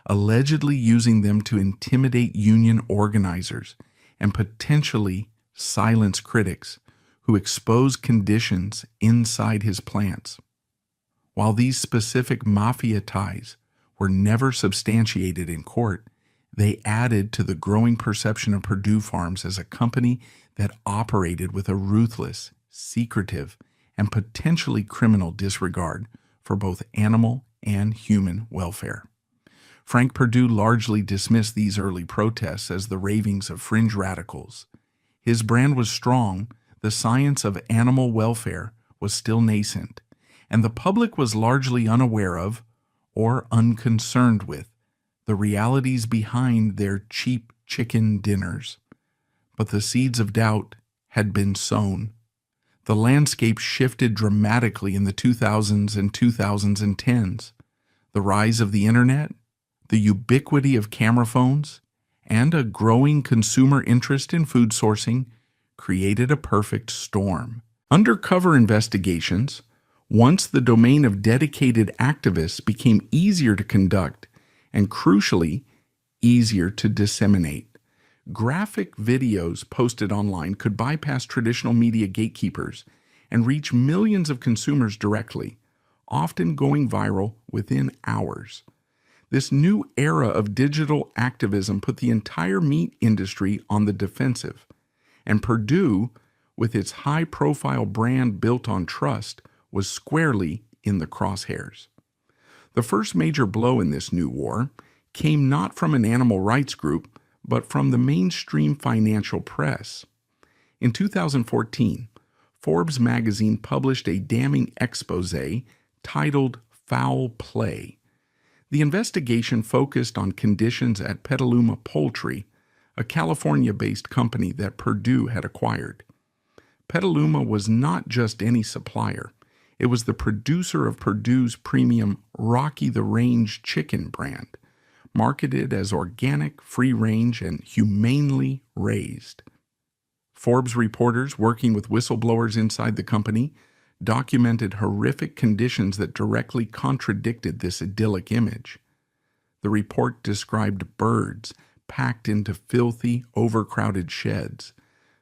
allegedly using them to intimidate union organizers and potentially silence critics who exposed conditions inside his plants. While these specific mafia ties were never substantiated in court, they added to the growing perception of Perdue Farms as a company that operated with a ruthless, secretive, and potentially criminal disregard for both animal and human welfare. Frank Perdue largely dismissed these early protests as the ravings of fringe radicals. His brand was strong, the science of animal welfare was still nascent, and the public was largely unaware of, or unconcerned with, the realities behind their cheap chicken dinners. But the seeds of doubt had been sown. The landscape shifted dramatically in the 2000s and 2010s. The rise of the internet, the ubiquity of camera phones, and a growing consumer interest in food sourcing created a perfect storm. Undercover investigations, once the domain of dedicated activists, became easier to conduct and, crucially, easier to disseminate. Graphic videos posted online could bypass traditional media gatekeepers and reach millions of consumers directly, often going viral within hours. This new era of digital activism put the entire meat industry on the defensive, and Perdue, with its high-profile brand built on trust, was squarely in the crosshairs. The first major blow in this new war came not from an animal rights group, but from the mainstream financial press. In 2014, Forbes magazine published a damning expose titled "Foul Play." The investigation focused on conditions at Petaluma Poultry, a California-based company that Perdue had acquired. Petaluma was not just any supplier. It was the producer of Perdue's premium Rocky the Range chicken brand, marketed as organic, free-range, and humanely raised. Forbes reporters working with whistleblowers inside the company documented horrific conditions that directly contradicted this idyllic image. The report described birds packed into filthy, overcrowded sheds,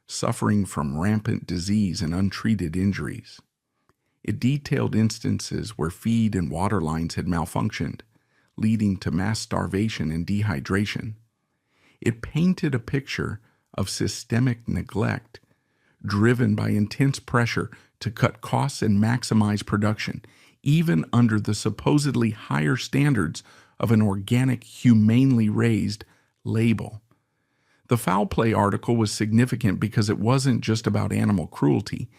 suffering from rampant disease and untreated injuries. It detailed instances where feed and water lines had malfunctioned, leading to mass starvation and dehydration. It painted a picture of systemic neglect, driven by intense pressure to cut costs and maximize production, even under the supposedly higher standards of an organic, humanely raised label. The Foul Play article was significant because it wasn't just about animal cruelty.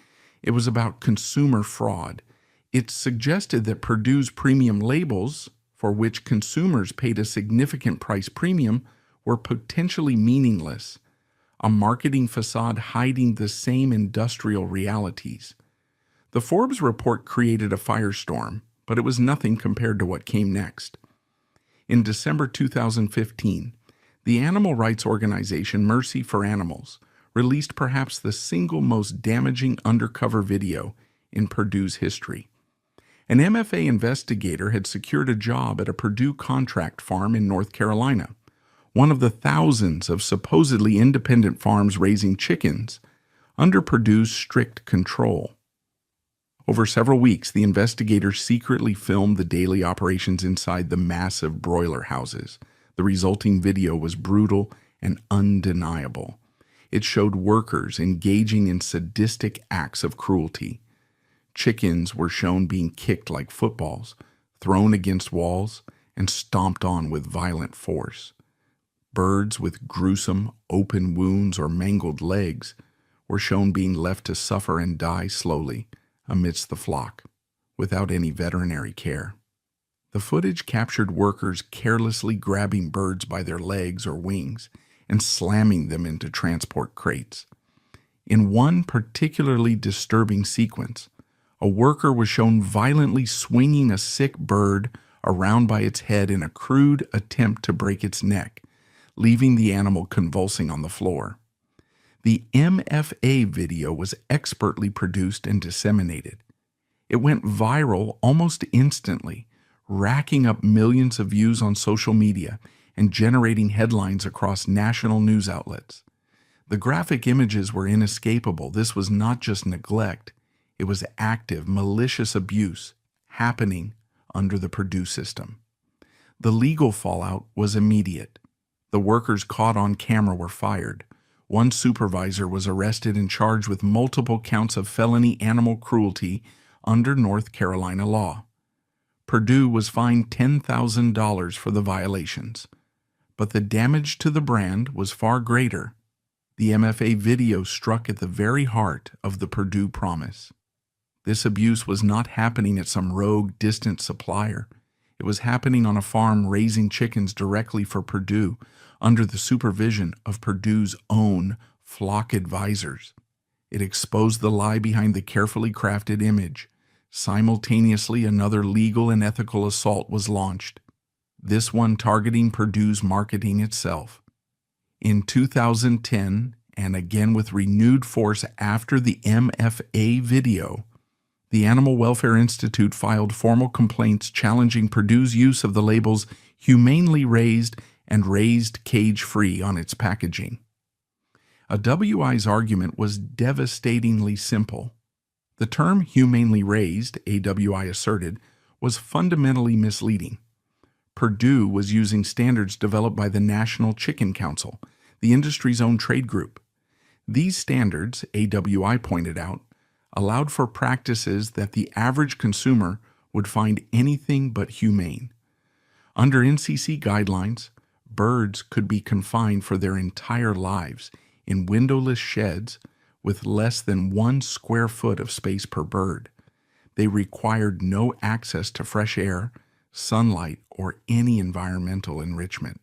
It was about consumer fraud. It suggested that Perdue's premium labels, for which consumers paid a significant price premium, were potentially meaningless, a marketing facade hiding the same industrial realities. The Forbes report created a firestorm, but it was nothing compared to what came next. In December 2015, the animal rights organization Mercy for Animals released perhaps the single most damaging undercover video in Perdue's history. An MFA investigator had secured a job at a Perdue contract farm in North Carolina, one of the thousands of supposedly independent farms raising chickens under Perdue's strict control. Over several weeks, the investigators secretly filmed the daily operations inside the massive broiler houses. The resulting video was brutal and undeniable. It showed workers engaging in sadistic acts of cruelty. Chickens were shown being kicked like footballs, thrown against walls, and stomped on with violent force. Birds with gruesome, open wounds or mangled legs were shown being left to suffer and die slowly amidst the flock, without any veterinary care. The footage captured workers carelessly grabbing birds by their legs or wings and slamming them into transport crates. In one particularly disturbing sequence, a worker was shown violently swinging a sick bird around by its head in a crude attempt to break its neck, leaving the animal convulsing on the floor. The MFA video was expertly produced and disseminated. It went viral almost instantly, racking up millions of views on social media and generating headlines across national news outlets. The graphic images were inescapable. This was not just neglect, it was active, malicious abuse happening under the Perdue system. The legal fallout was immediate. The workers caught on camera were fired. One supervisor was arrested and charged with multiple counts of felony animal cruelty under North Carolina law. Perdue was fined $10,000 for the violations, but the damage to the brand was far greater. The MFA video struck at the very heart of the Perdue promise. This abuse was not happening at some rogue, distant supplier. It was happening on a farm raising chickens directly for Perdue, under the supervision of Perdue's own flock advisors. It exposed the lie behind the carefully crafted image. Simultaneously, another legal and ethical assault was launched, this one targeting Perdue's marketing itself. In 2010, and again with renewed force after the MFA video, the Animal Welfare Institute filed formal complaints challenging Perdue's use of the labels humanely raised and raised cage-free on its packaging. A WI's argument was devastatingly simple. The term humanely raised, AWI asserted, was fundamentally misleading. Perdue was using standards developed by the National Chicken Council, the industry's own trade group. These standards, AWI pointed out, allowed for practices that the average consumer would find anything but humane. Under NCC guidelines, birds could be confined for their entire lives in windowless sheds with less than 1 square foot of space per bird. They required no access to fresh air, sunlight, or any environmental enrichment.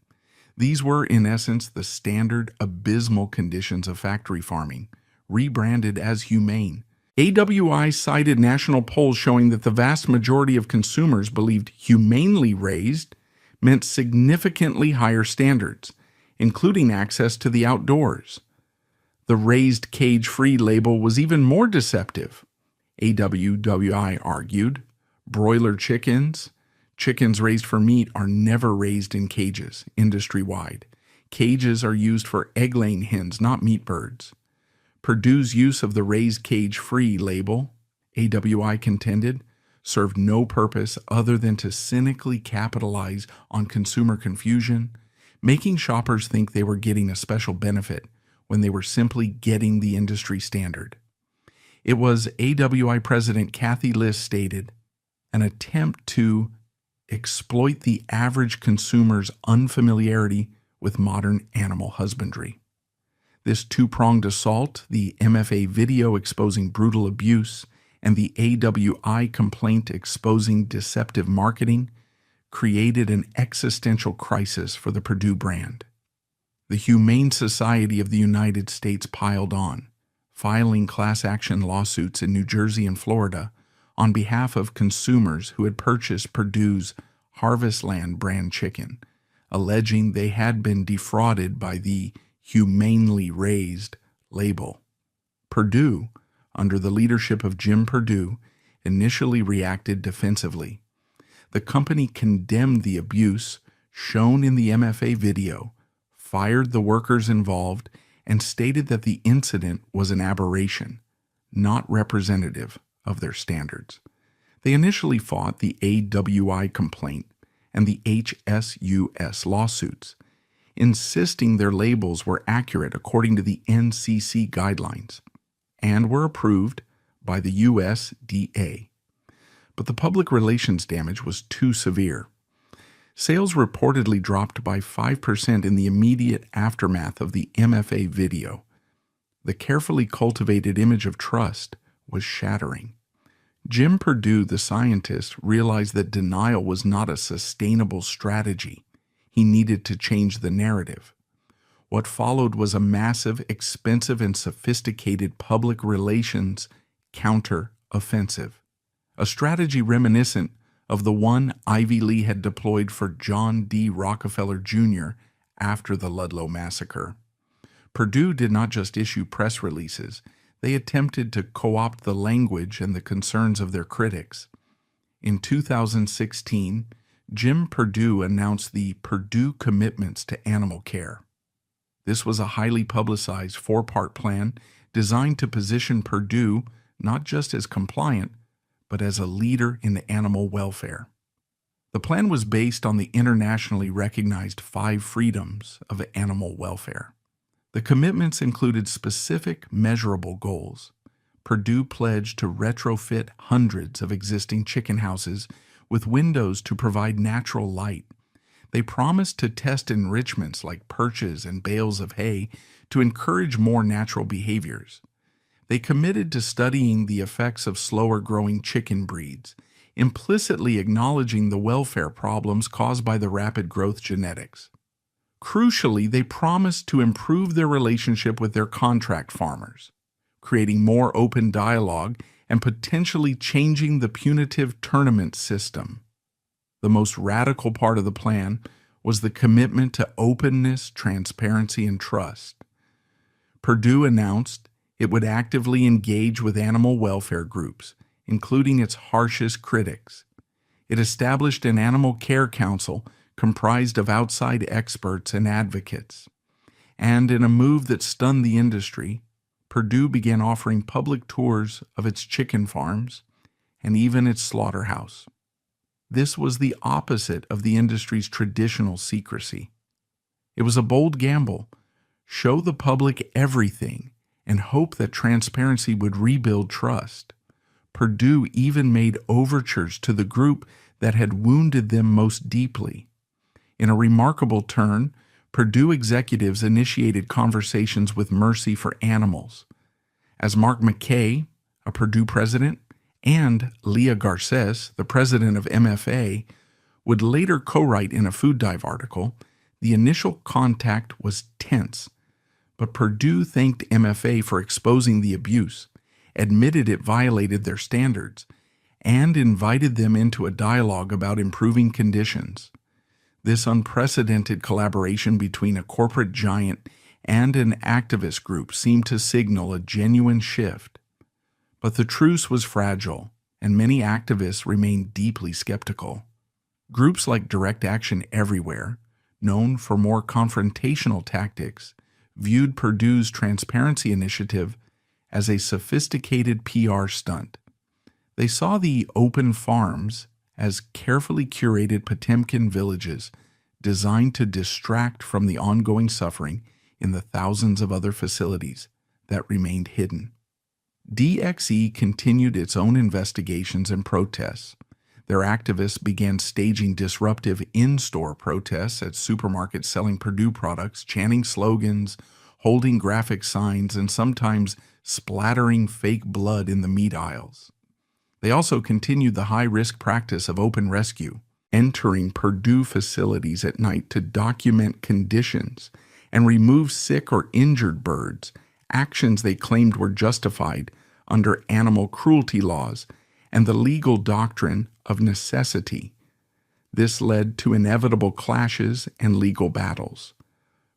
These were, in essence, the standard abysmal conditions of factory farming, rebranded as humane. AWI cited national polls showing that the vast majority of consumers believed humanely raised meant significantly higher standards, including access to the outdoors. The raised cage-free label was even more deceptive. AWWI argued, broiler chickens raised for meat are never raised in cages, industry-wide. Cages are used for egg-laying hens, not meat birds. Perdue's use of the raised cage-free label, AWI contended, served no purpose other than to cynically capitalize on consumer confusion, making shoppers think they were getting a special benefit when they were simply getting the industry standard. It was, AWI President Kathy List stated, an attempt to exploit the average consumer's unfamiliarity with modern animal husbandry. This two-pronged assault, the MFA video exposing brutal abuse and the AWI complaint exposing deceptive marketing, created an existential crisis for the Perdue brand. The Humane Society of the United States piled on, filing class action lawsuits in New Jersey and Florida on behalf of consumers who had purchased Perdue's Harvest Land brand chicken, alleging they had been defrauded by the humanely raised label. Perdue, under the leadership of Jim Perdue, initially reacted defensively. The company condemned the abuse shown in the MFA video, fired the workers involved, and stated that the incident was an aberration, not representative of their standards. They initially fought the AWI complaint and the HSUS lawsuits, insisting their labels were accurate according to the NCC guidelines and were approved by the USDA. But the public relations damage was too severe. Sales reportedly dropped by 5% in the immediate aftermath of the MFA video. The carefully cultivated image of trust was shattering. Jim Perdue, the scientist, realized that denial was not a sustainable strategy. He needed to change the narrative. What followed was a massive, expensive, and sophisticated public relations counter-offensive, a strategy reminiscent of the one Ivy Lee had deployed for John D. Rockefeller Jr. after the Ludlow massacre. Perdue did not just issue press releases. They attempted to co-opt the language and the concerns of their critics. In 2016, Jim Perdue announced the Perdue Commitments to Animal Care. This was a highly publicized four-part plan designed to position Perdue not just as compliant, but as a leader in animal welfare. The plan was based on the internationally recognized 5 freedoms of animal welfare. The commitments included specific, measurable goals. Perdue pledged to retrofit hundreds of existing chicken houses with windows to provide natural light. They promised to test enrichments like perches and bales of hay to encourage more natural behaviors. They committed to studying the effects of slower-growing chicken breeds, implicitly acknowledging the welfare problems caused by the rapid growth genetics. Crucially, they promised to improve their relationship with their contract farmers, creating more open dialogue and potentially changing the punitive tournament system. The most radical part of the plan was the commitment to openness, transparency, and trust. Perdue announced it would actively engage with animal welfare groups, including its harshest critics. It established an animal care council comprised of outside experts and advocates. And in a move that stunned the industry, Perdue began offering public tours of its chicken farms and even its slaughterhouse. This was the opposite of the industry's traditional secrecy. It was a bold gamble. Show the public everything and hope that transparency would rebuild trust. Perdue even made overtures to the group that had wounded them most deeply. In a remarkable turn, Perdue executives initiated conversations with Mercy for Animals. As Mark McKay, a Perdue president, and Leah Garces, the president of MFA, would later co-write in a Food Dive article, the initial contact was tense. But Perdue thanked MFA for exposing the abuse, admitted it violated their standards, and invited them into a dialogue about improving conditions. This unprecedented collaboration between a corporate giant and an activist group seemed to signal a genuine shift. But the truce was fragile, and many activists remained deeply skeptical. Groups like Direct Action Everywhere, known for more confrontational tactics, viewed Perdue's transparency initiative as a sophisticated PR stunt. They saw the open farms as carefully curated Potemkin villages designed to distract from the ongoing suffering in the thousands of other facilities that remained hidden. DXE continued its own investigations and protests. Their activists began staging disruptive in-store protests at supermarkets selling Perdue products, chanting slogans, holding graphic signs, and sometimes splattering fake blood in the meat aisles. They also continued the high-risk practice of open rescue, entering Perdue facilities at night to document conditions and remove sick or injured birds, actions they claimed were justified under animal cruelty laws and the legal doctrine of necessity. This led to inevitable clashes and legal battles.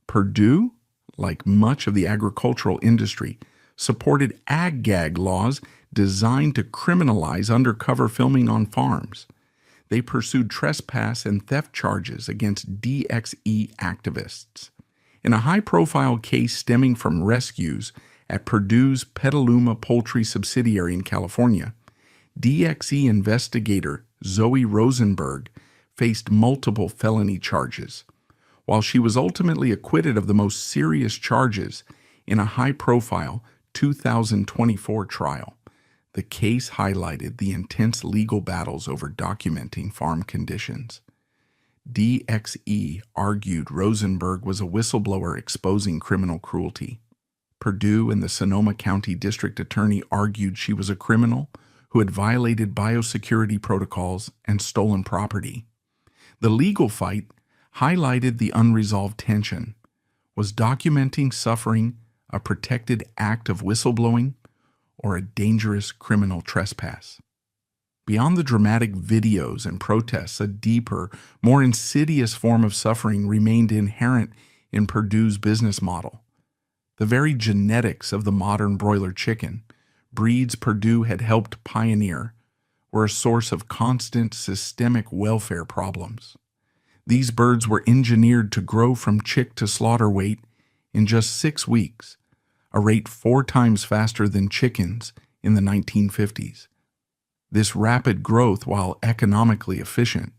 Perdue, like much of the agricultural industry, supported ag-gag laws designed to criminalize undercover filming on farms. They pursued trespass and theft charges against DXE activists. In a high-profile case stemming from rescues at Perdue's Petaluma poultry subsidiary in California, DXE investigator Zoe Rosenberg faced multiple felony charges. While she was ultimately acquitted of the most serious charges in a high-profile 2024 trial, the case highlighted the intense legal battles over documenting farm conditions. DXE argued Rosenberg was a whistleblower exposing criminal cruelty. Perdue and the Sonoma County District Attorney argued she was a criminal who had violated biosecurity protocols and stolen property. The legal fight highlighted the unresolved tension. Was documenting suffering a protected act of whistleblowing or a dangerous criminal trespass? Beyond the dramatic videos and protests, a deeper, more insidious form of suffering remained inherent in Perdue's business model. The very genetics of the modern broiler chicken, breeds Perdue had helped pioneer, were a source of constant systemic welfare problems. These birds were engineered to grow from chick to slaughter weight in just 6 weeks, a rate 4 times faster than chickens in the 1950s. This rapid growth, while economically efficient,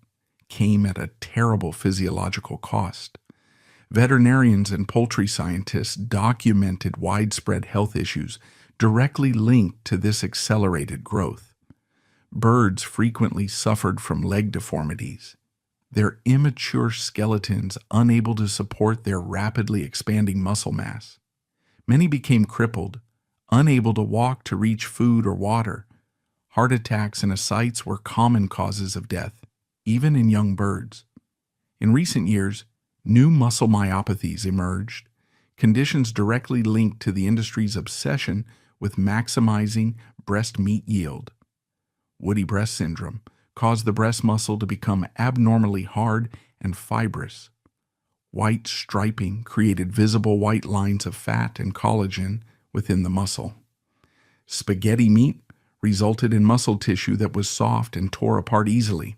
came at a terrible physiological cost. Veterinarians and poultry scientists documented widespread health issues directly linked to this accelerated growth. Birds frequently suffered from leg deformities, their immature skeletons unable to support their rapidly expanding muscle mass. Many became crippled, unable to walk to reach food or water. Heart attacks and ascites were common causes of death, even in young birds. In recent years, new muscle myopathies emerged, conditions directly linked to the industry's obsession with maximizing breast meat yield. Woody breast syndrome caused the breast muscle to become abnormally hard and fibrous. White striping created visible white lines of fat and collagen within the muscle. Spaghetti meat resulted in muscle tissue that was soft and tore apart easily.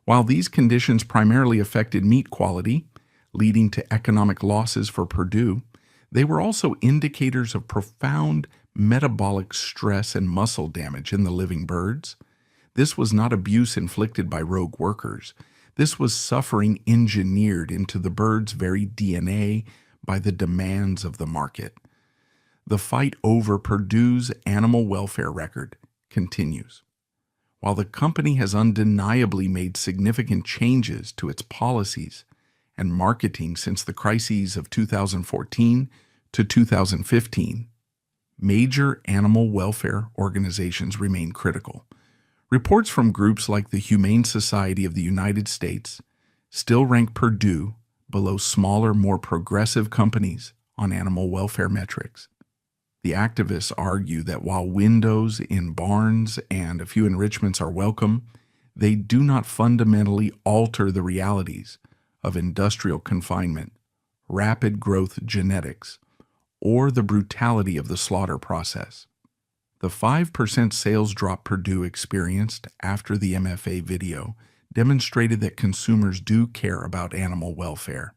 While these conditions primarily affected meat quality, leading to economic losses for Perdue, they were also indicators of profound metabolic stress and muscle damage in the living birds. This was not abuse inflicted by rogue workers. This was suffering engineered into the bird's very DNA by the demands of the market. The fight over Perdue's animal welfare record continues. While the company has undeniably made significant changes to its policies and marketing since the crises of 2014 to 2015, major animal welfare organizations remain critical. Reports from groups like the Humane Society of the United States still rank Perdue below smaller, more progressive companies on animal welfare metrics. The activists argue that while windows in barns and a few enrichments are welcome, they do not fundamentally alter the realities of industrial confinement, rapid growth genetics, or the brutality of the slaughter process. The 5% sales drop Perdue experienced after the MFA video demonstrated that consumers do care about animal welfare,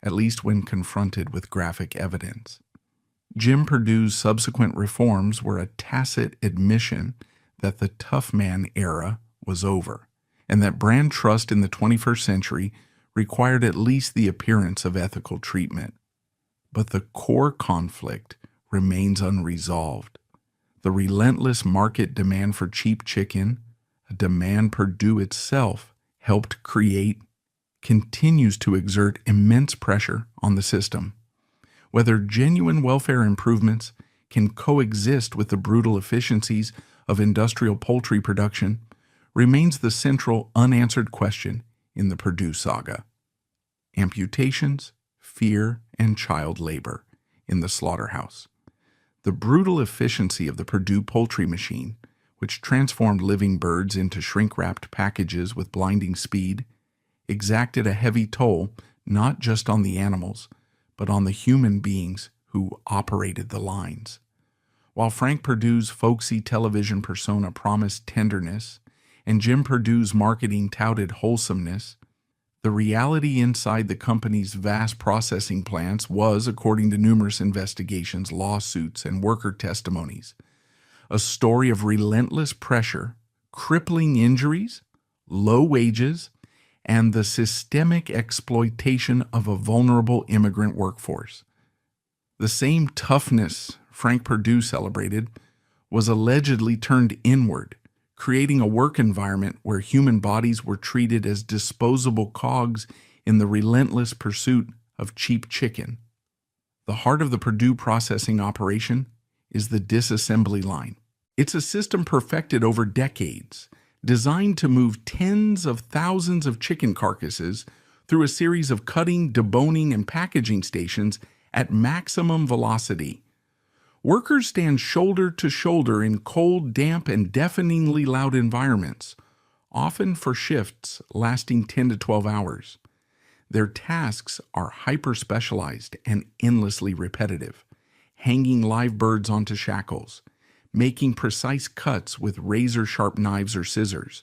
at least when confronted with graphic evidence. Jim Perdue's subsequent reforms were a tacit admission that the tough man era was over, and that brand trust in the 21st century required at least the appearance of ethical treatment. But the core conflict remains unresolved. The relentless market demand for cheap chicken, a demand Perdue itself helped create, continues to exert immense pressure on the system. Whether genuine welfare improvements can coexist with the brutal efficiencies of industrial poultry production remains the central unanswered question in the Perdue saga. Amputations, fear, and child labor in the slaughterhouse. The brutal efficiency of the Perdue poultry machine, which transformed living birds into shrink-wrapped packages with blinding speed, exacted a heavy toll not just on the animals, but on the human beings who operated the lines. While Frank Perdue's folksy television persona promised tenderness, and Jim Perdue's marketing touted wholesomeness, the reality inside the company's vast processing plants was, according to numerous investigations, lawsuits, and worker testimonies, a story of relentless pressure, crippling injuries, low wages, and the systemic exploitation of a vulnerable immigrant workforce. The same toughness Frank Perdue celebrated was allegedly turned inward, creating a work environment where human bodies were treated as disposable cogs in the relentless pursuit of cheap chicken. The heart of the Perdue processing operation is the disassembly line. It's a system perfected over decades, designed to move tens of thousands of chicken carcasses through a series of cutting, deboning, and packaging stations at maximum velocity. Workers stand shoulder to shoulder in cold, damp, and deafeningly loud environments, often for shifts lasting 10 to 12 hours. Their tasks are hyper-specialized and endlessly repetitive, hanging live birds onto shackles, making precise cuts with razor-sharp knives or scissors,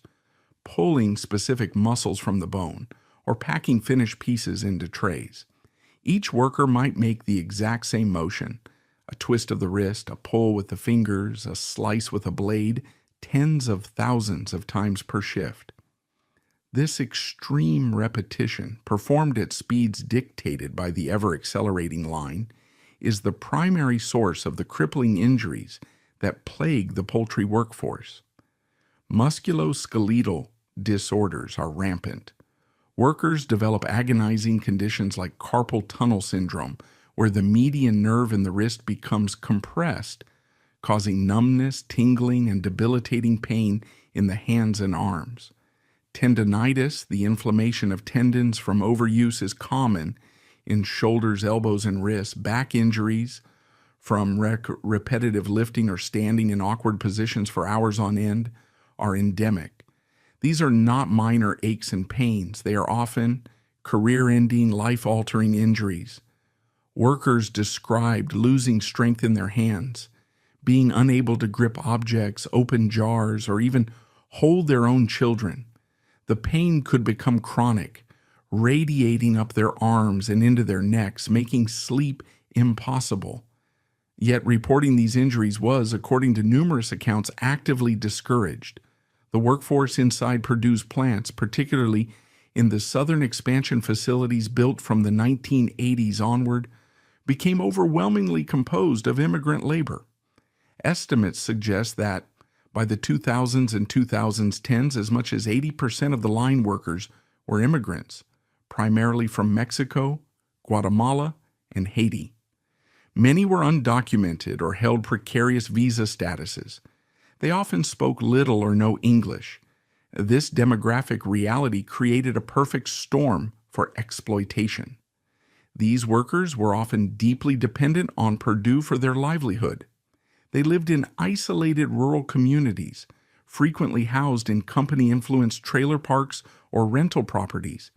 pulling specific muscles from the bone, or packing finished pieces into trays. Each worker might make the exact same motion, a twist of the wrist, a pull with the fingers, a slice with a blade, tens of thousands of times per shift. This extreme repetition, performed at speeds dictated by the ever-accelerating line, is the primary source of the crippling injuries that plague the poultry workforce. Musculoskeletal disorders are rampant. Workers develop agonizing conditions like carpal tunnel syndrome, where the median nerve in the wrist becomes compressed, causing numbness, tingling, and debilitating pain in the hands and arms. Tendinitis, the inflammation of tendons from overuse, is common in shoulders, elbows, and wrists. Back injuries from repetitive lifting or standing in awkward positions for hours on end are endemic. These are not minor aches and pains. They are often career-ending, life-altering injuries. Workers described losing strength in their hands, being unable to grip objects, open jars, or even hold their own children. The pain could become chronic, radiating up their arms and into their necks, making sleep impossible. Yet reporting these injuries was, according to numerous accounts, actively discouraged. The workforce inside Perdue's plants, particularly in the southern expansion facilities built from the 1980s onward, became overwhelmingly composed of immigrant labor. Estimates suggest that by the 2000s and 2010s, as much as 80% of the line workers were immigrants, primarily from Mexico, Guatemala, and Haiti. Many were undocumented or held precarious visa statuses. They often spoke little or no English. This demographic reality created a perfect storm for exploitation. These workers were often deeply dependent on Perdue for their livelihood. They lived in isolated rural communities, frequently housed in company-influenced trailer parks or rental properties.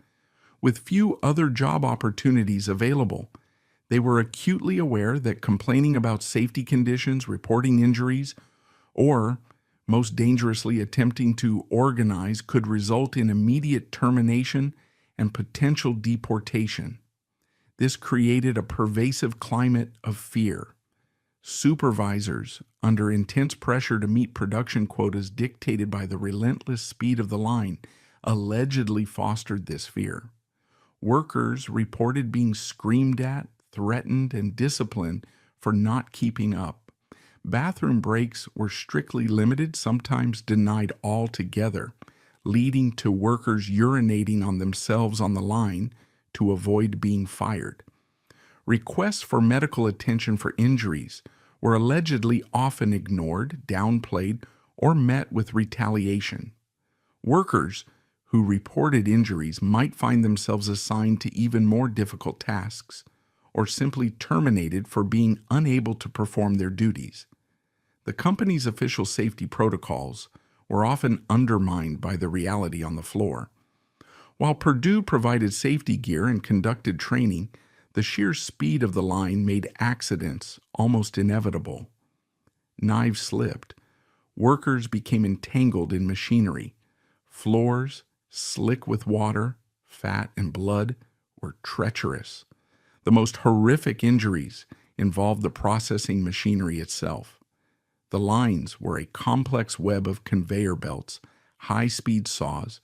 With few other job opportunities available, they were acutely aware that complaining about safety conditions, reporting injuries, or, most dangerously, attempting to organize could result in immediate termination and potential deportation. This created a pervasive climate of fear. Supervisors, under intense pressure to meet production quotas dictated by the relentless speed of the line, allegedly fostered this fear. Workers reported being screamed at, threatened, and disciplined for not keeping up. Bathroom breaks were strictly limited, sometimes denied altogether, leading to workers urinating on themselves on the line to avoid being fired. Requests for medical attention for injuries were allegedly often ignored, downplayed, or met with retaliation. Workers who reported injuries might find themselves assigned to even more difficult tasks, or simply terminated for being unable to perform their duties. The company's official safety protocols were often undermined by the reality on the floor. While Perdue provided safety gear and conducted training, the sheer speed of the line made accidents almost inevitable. knives slipped. Workers became entangled in machinery. Floors, slick with water, fat, and blood, were treacherous. The most horrific injuries involved the processing machinery itself. The lines were a complex web of conveyor belts, high-speed saws,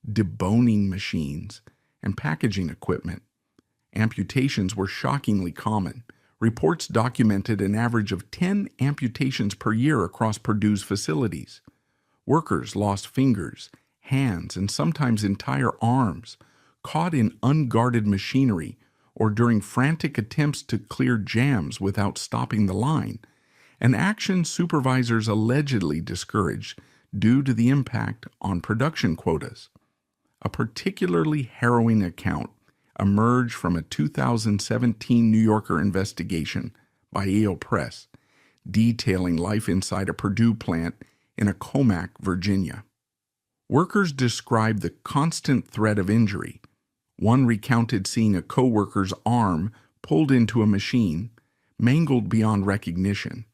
deboning machines, and packaging equipment. Amputations were shockingly common. Reports documented an average of 10 amputations per year across Perdue's facilities. Workers lost fingers, hands, and sometimes entire arms, caught in unguarded machinery or during frantic attempts to clear jams without stopping the line, an action supervisors allegedly discouraged due to the impact on production quotas. A particularly harrowing account emerged from a 2017 New Yorker investigation by Yale Press, detailing life inside a Perdue plant in Accomack, Virginia. Workers described the constant threat of injury. One recounted seeing a co-worker's arm pulled into a machine, mangled beyond recognition.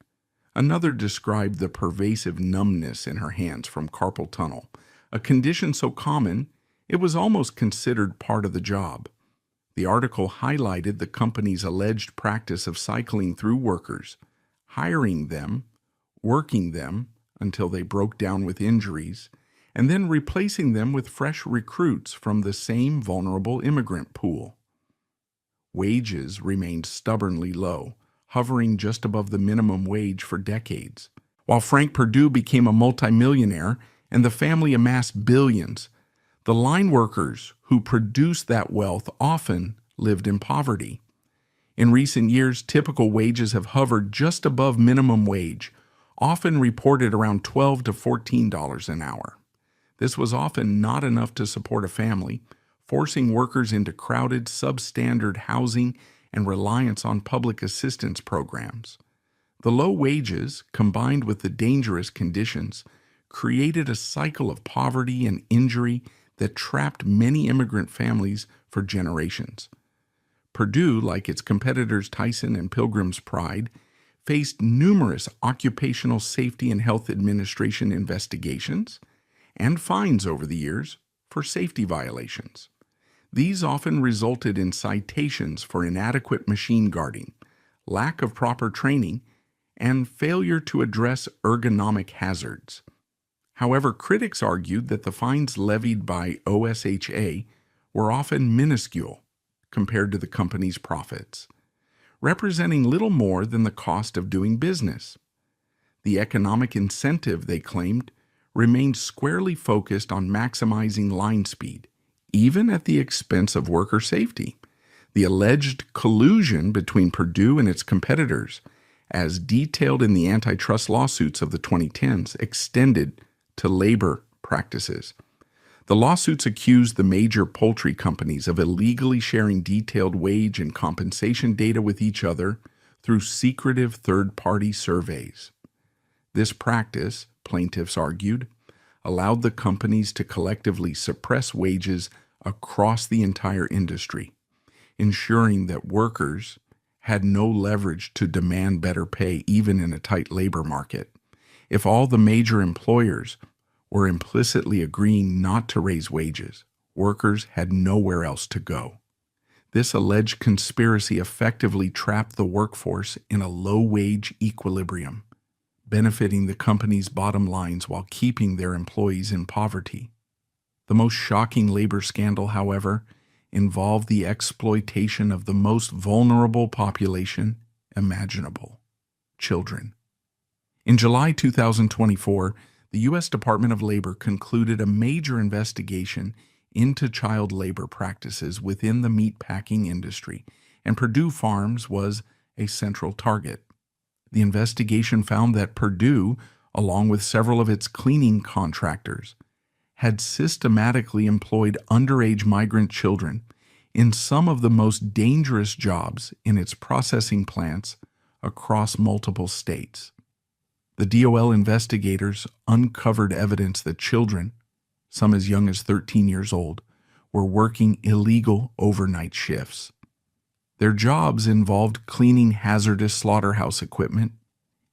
Another described the pervasive numbness in her hands from carpal tunnel, a condition so common it was almost considered part of the job. The article highlighted the company's alleged practice of cycling through workers, hiring them, working them until they broke down with injuries, and then replacing them with fresh recruits from the same vulnerable immigrant pool. Wages remained stubbornly low, hovering just above the minimum wage for decades. While Frank Perdue became a multimillionaire and the family amassed billions, the line workers who produced that wealth often lived in poverty. In recent years, typical wages have hovered just above minimum wage, often reported around $12 to $14 an hour. This was often not enough to support a family, forcing workers into crowded, substandard housing and reliance on public assistance programs. The low wages, combined with the dangerous conditions, created a cycle of poverty and injury that trapped many immigrant families for generations. Perdue, like its competitors Tyson and Pilgrim's Pride, faced numerous Occupational Safety and Health Administration investigations and fines over the years for safety violations. These often resulted in citations for inadequate machine guarding, lack of proper training, and failure to address ergonomic hazards. However, critics argued that the fines levied by OSHA were often minuscule compared to the company's profits, representing little more than the cost of doing business. The economic incentive, they claimed, remained squarely focused on maximizing line speed, even at the expense of worker safety. The alleged collusion between Perdue and its competitors, as detailed in the antitrust lawsuits of the 2010s, extended to labor practices. The lawsuits accused the major poultry companies of illegally sharing detailed wage and compensation data with each other through secretive third-party surveys. This practice, plaintiffs argued, allowed the companies to collectively suppress wages across the entire industry, ensuring that workers had no leverage to demand better pay even in a tight labor market. If all the major employers were implicitly agreeing not to raise wages, workers had nowhere else to go. This alleged conspiracy effectively trapped the workforce in a low-wage equilibrium, benefiting the company's bottom lines while keeping their employees in poverty. The most shocking labor scandal, however, involved the exploitation of the most vulnerable population imaginable: children. In July 2024, the U.S. Department of Labor concluded a major investigation into child labor practices within the meatpacking industry, and Perdue Farms was a central target. The investigation found that Perdue, along with several of its cleaning contractors, had systematically employed underage migrant children in some of the most dangerous jobs in its processing plants across multiple states. The DOL investigators uncovered evidence that children, some as young as 13 years old, were working illegal overnight shifts. Their jobs involved cleaning hazardous slaughterhouse equipment,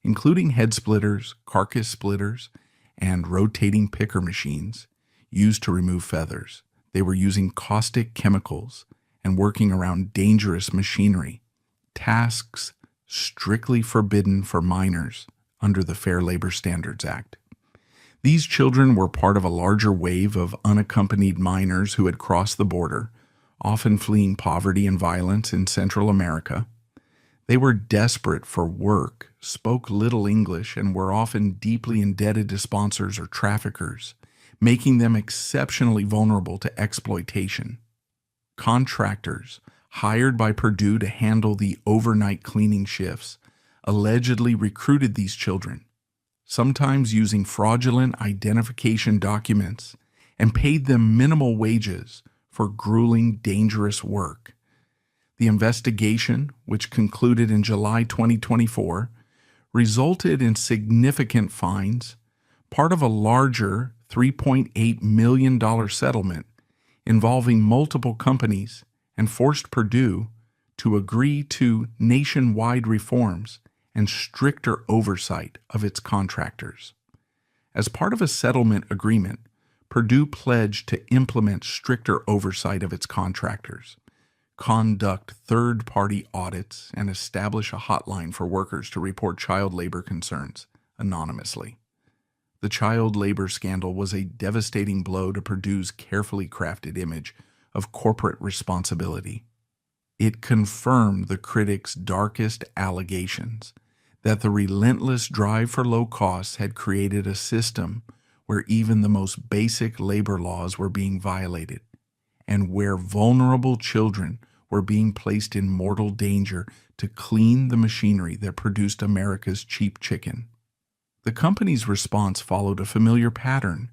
including head splitters, carcass splitters, and rotating picker machines used to remove feathers. They were using caustic chemicals and working around dangerous machinery, tasks strictly forbidden for minors under the Fair Labor Standards Act. These children were part of a larger wave of unaccompanied minors who had crossed the border, often fleeing poverty and violence in Central America. They were desperate for work, spoke little English, and were often deeply indebted to sponsors or traffickers, making them exceptionally vulnerable to exploitation. Contractors, hired by Perdue to handle the overnight cleaning shifts, allegedly recruited these children, sometimes using fraudulent identification documents, and paid them minimal wages for grueling, dangerous work. The investigation, which concluded in July 2024, resulted in significant fines, part of a larger $3.8 million settlement involving multiple companies, and forced Perdue to agree to nationwide reforms and stricter oversight of its contractors. As part of a settlement agreement, Perdue pledged to implement stricter oversight of its contractors, conduct third-party audits, and establish a hotline for workers to report child labor concerns anonymously. The child labor scandal was a devastating blow to Perdue's carefully crafted image of corporate responsibility. It confirmed the critics' darkest allegations that the relentless drive for low costs had created a system where even the most basic labor laws were being violated, and where vulnerable children were being placed in mortal danger to clean the machinery that produced America's cheap chicken. The company's response followed a familiar pattern.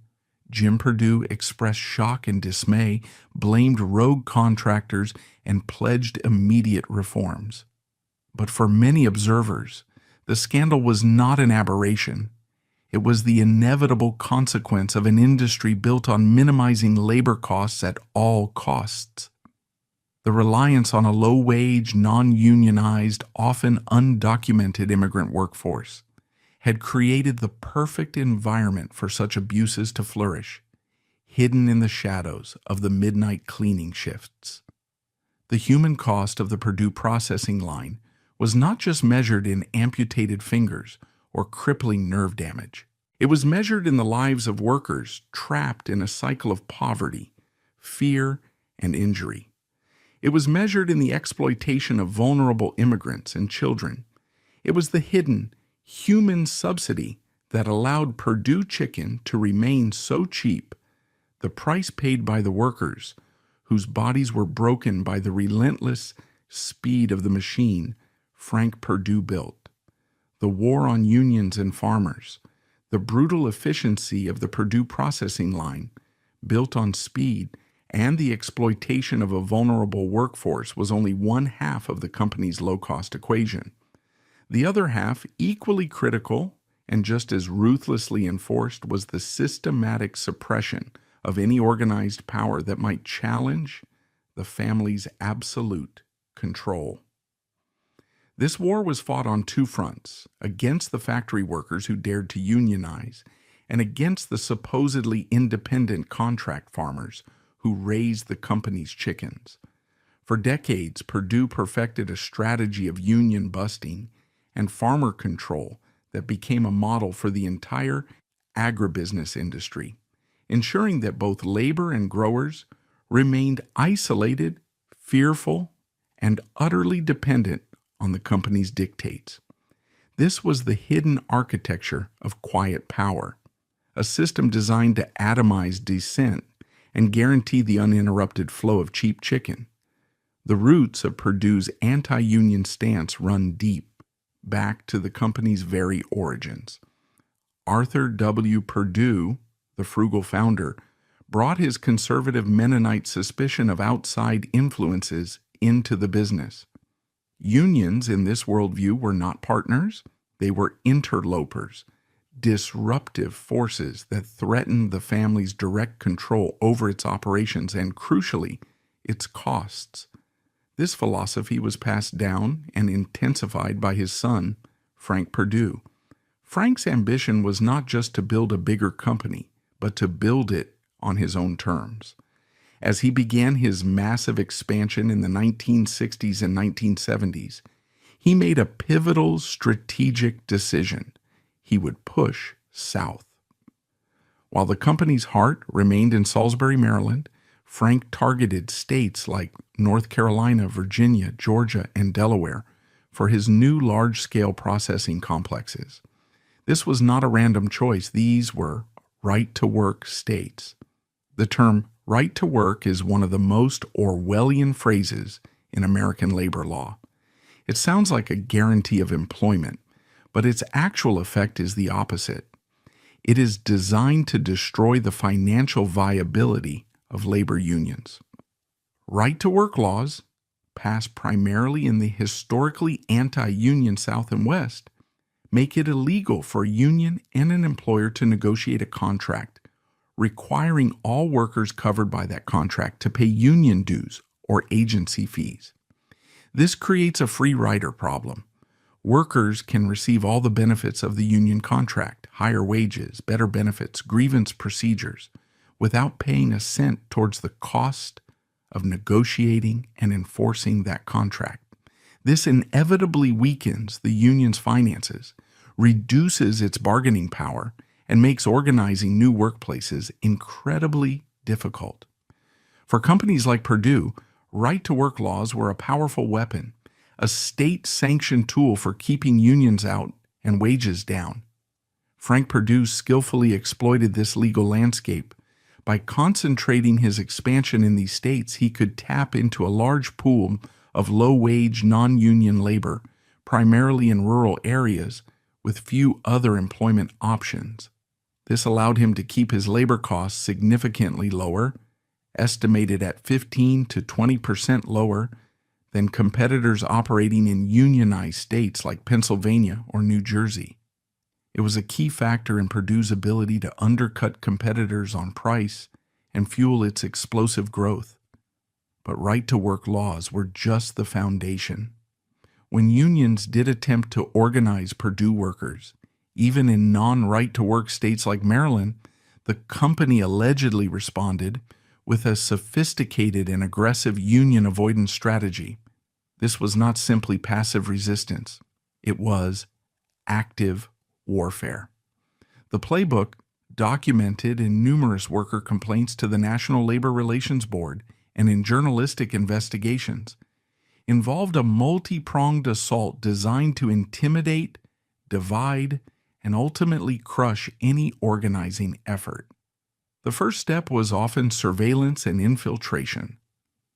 Jim Perdue expressed shock and dismay, blamed rogue contractors, and pledged immediate reforms. But for many observers, the scandal was not an aberration. It was the inevitable consequence of an industry built on minimizing labor costs at all costs. The reliance on a low-wage, non-unionized, often undocumented immigrant workforce had created the perfect environment for such abuses to flourish, hidden in the shadows of the midnight cleaning shifts. The human cost of the Perdue processing line was not just measured in amputated fingers or crippling nerve damage. It was measured in the lives of workers trapped in a cycle of poverty, fear, and injury. It was measured in the exploitation of vulnerable immigrants and children. It was the hidden, human subsidy that allowed Perdue chicken to remain so cheap, the price paid by the workers, whose bodies were broken by the relentless speed of the machine Frank Perdue built. The war on unions and farmers, the brutal efficiency of the Perdue processing line, built on speed, and the exploitation of a vulnerable workforce was only one half of the company's low-cost equation. The other half, equally critical and just as ruthlessly enforced, was the systematic suppression of any organized power that might challenge the family's absolute control. This war was fought on two fronts, against the factory workers who dared to unionize, and against the supposedly independent contract farmers who raised the company's chickens. For decades, Perdue perfected a strategy of union busting and farmer control that became a model for the entire agribusiness industry, ensuring that both labor and growers remained isolated, fearful, and utterly dependent on the company's dictates. This was the hidden architecture of quiet power, a system designed to atomize dissent and guarantee the uninterrupted flow of cheap chicken. The roots of Perdue's anti-union stance run deep, back to the company's very origins. Arthur W. Perdue, the frugal founder, brought his conservative Mennonite suspicion of outside influences into the business. Unions in this worldview were not partners, they were interlopers, disruptive forces that threatened the family's direct control over its operations and, crucially, its costs. This philosophy was passed down and intensified by his son, Frank Perdue, Frank's ambition was not just to build a bigger company, but to build it on his own terms. As he began his massive expansion in the 1960s and 1970s, he made a pivotal strategic decision. He would push south. While the company's heart remained in Salisbury, Maryland, Frank targeted states like North Carolina, Virginia, Georgia, and Delaware for his new large-scale processing complexes. This was not a random choice. These were right-to-work states. The term right to work is one of the most Orwellian phrases in American labor law. It sounds like a guarantee of employment, but its actual effect is the opposite. It is designed to destroy the financial viability of labor unions. Right-to-work laws, passed primarily in the historically anti-union South and West, make it illegal for a union and an employer to negotiate a contract, requiring all workers covered by that contract to pay union dues or agency fees. This creates a free rider problem. Workers can receive all the benefits of the union contract, higher wages, better benefits, grievance procedures, without paying a cent towards the cost of negotiating and enforcing that contract. This inevitably weakens the union's finances, reduces its bargaining power, and makes organizing new workplaces incredibly difficult. For companies like Perdue, right-to-work laws were a powerful weapon, a state-sanctioned tool for keeping unions out and wages down. Frank Perdue skillfully exploited this legal landscape. By concentrating his expansion in these states, he could tap into a large pool of low-wage, non-union labor, primarily in rural areas, with few other employment options. This allowed him to keep his labor costs significantly lower, estimated at 15 to 20% lower than competitors operating in unionized states like Pennsylvania or New Jersey. It was a key factor in Perdue's ability to undercut competitors on price and fuel its explosive growth. But right-to-work laws were just the foundation. When unions did attempt to organize Perdue workers, even in non-right-to-work states like Maryland, the company allegedly responded with a sophisticated and aggressive union avoidance strategy. This was not simply passive resistance. It was active warfare. The playbook, documented in numerous worker complaints to the National Labor Relations Board and in journalistic investigations, involved a multi-pronged assault designed to intimidate, divide, and ultimately crush any organizing effort. The first step was often surveillance and infiltration.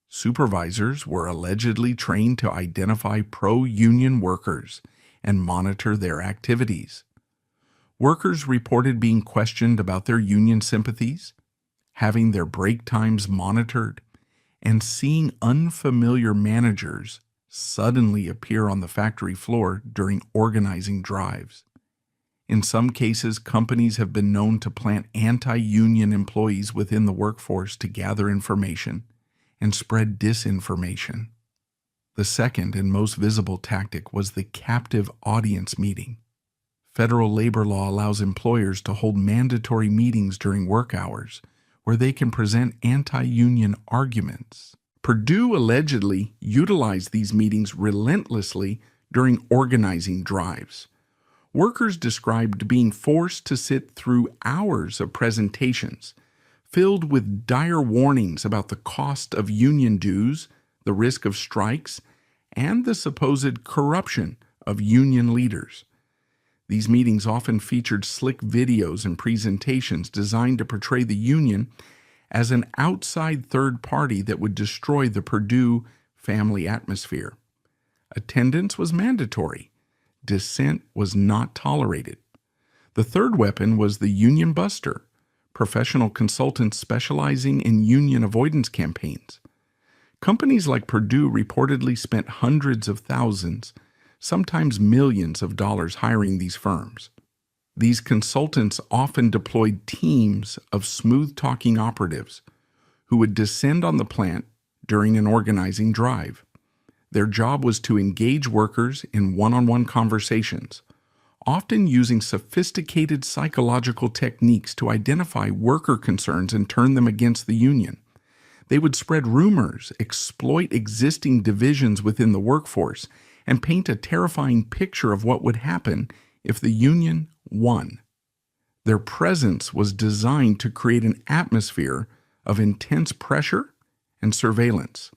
Supervisors were allegedly trained to identify pro-union workers and monitor their activities. Workers reported being questioned about their union sympathies, having their break times monitored, and seeing unfamiliar managers suddenly appear on the factory floor during organizing drives. In some cases, companies have been known to plant anti-union employees within the workforce to gather information and spread disinformation. The second and most visible tactic was the captive audience meeting. Federal labor law allows employers to hold mandatory meetings during work hours where they can present anti-union arguments. Perdue allegedly utilized these meetings relentlessly during organizing drives. Workers described being forced to sit through hours of presentations filled with dire warnings about the cost of union dues, the risk of strikes, and the supposed corruption of union leaders. These meetings often featured slick videos and presentations designed to portray the union as an outside third party that would destroy the Perdue family atmosphere. Attendance was mandatory. Dissent was not tolerated. The third weapon was the union buster, professional consultants specializing in union avoidance campaigns. Companies like Perdue reportedly spent hundreds of thousands, sometimes millions of dollars hiring these firms. These consultants often deployed teams of smooth-talking operatives who would descend on the plant during an organizing drive. Their job was to engage workers in one-on-one conversations, often using sophisticated psychological techniques to identify worker concerns and turn them against the union. They would spread rumors, exploit existing divisions within the workforce, and paint a terrifying picture of what would happen if the union won. Their presence was designed to create an atmosphere of intense pressure and surveillance.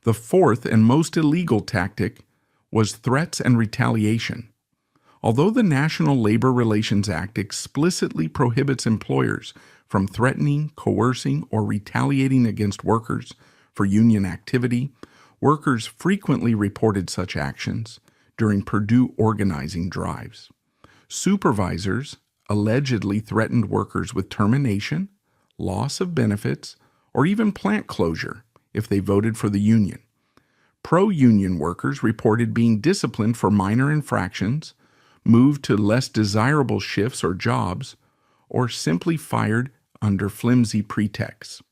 The fourth and most illegal tactic was threats and retaliation. Although the National Labor Relations Act explicitly prohibits employers from threatening, coercing, or retaliating against workers for union activity, workers frequently reported such actions during Perdue organizing drives. Supervisors allegedly threatened workers with termination, loss of benefits, or even plant closure if they voted for the union. Pro-union workers reported being disciplined for minor infractions, moved to less desirable shifts or jobs, or simply fired under flimsy pretexts.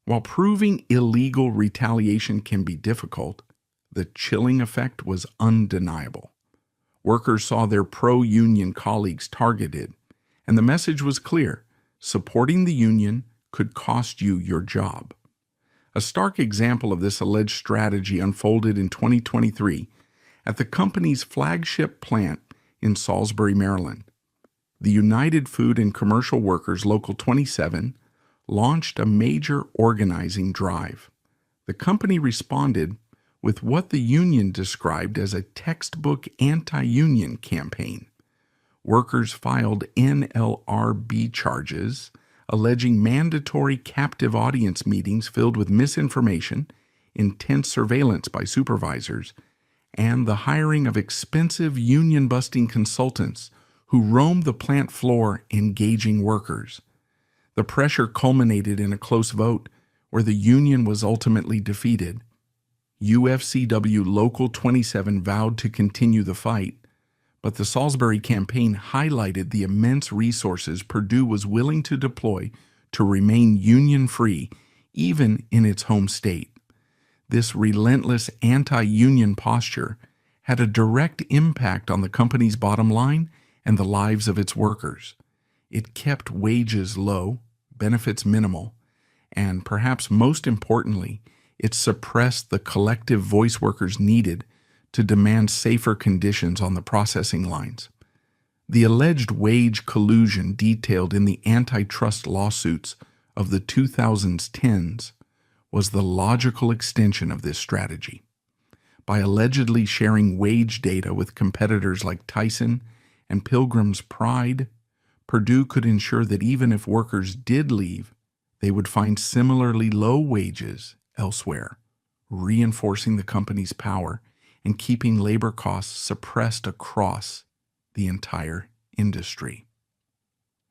While proving illegal retaliation can be difficult, the chilling effect was undeniable. Workers saw their pro-union colleagues targeted, and the message was clear: supporting the union could cost you your job. A stark example of this alleged strategy unfolded in 2023 at the company's flagship plant in Salisbury, Maryland. The United Food and Commercial Workers Local 27 launched a major organizing drive. The company responded with what the union described as a textbook anti-union campaign. Workers filed NLRB charges alleging mandatory captive audience meetings filled with misinformation, intense surveillance by supervisors, and the hiring of expensive union-busting consultants who roamed the plant floor engaging workers. The pressure culminated in a close vote where the union was ultimately defeated. UFCW Local 27 vowed to continue the fight, but the Salisbury campaign highlighted the immense resources Perdue was willing to deploy to remain union-free, even in its home state. This relentless anti-union posture had a direct impact on the company's bottom line and the lives of its workers. It kept wages low, benefits minimal, and perhaps most importantly, it suppressed the collective voice workers needed to demand safer conditions on the processing lines. The alleged wage collusion detailed in the antitrust lawsuits of the 2010s was the logical extension of this strategy. By allegedly sharing wage data with competitors like Tyson and Pilgrim's Pride, Perdue could ensure that even if workers did leave, they would find similarly low wages elsewhere, reinforcing the company's power and keeping labor costs suppressed across the entire industry.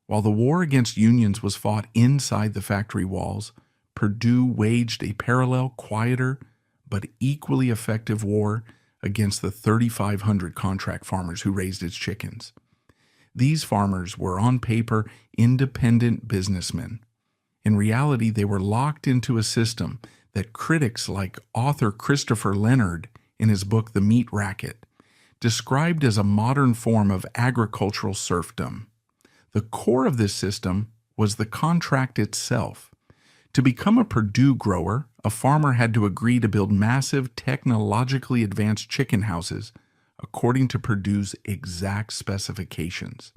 While the war against unions was fought inside the factory walls, Perdue waged a parallel, quieter, but equally effective war against the 3,500 contract farmers who raised its chickens. These farmers were on paper independent businessmen. In reality, they were locked into a system that critics like author Christopher Leonard, in his book The Meat Racket, described as a modern form of agricultural serfdom. The core of this system was the contract itself. To become a Perdue grower, a farmer had to agree to build massive, technologically advanced chicken houses according to Perdue's exact specifications.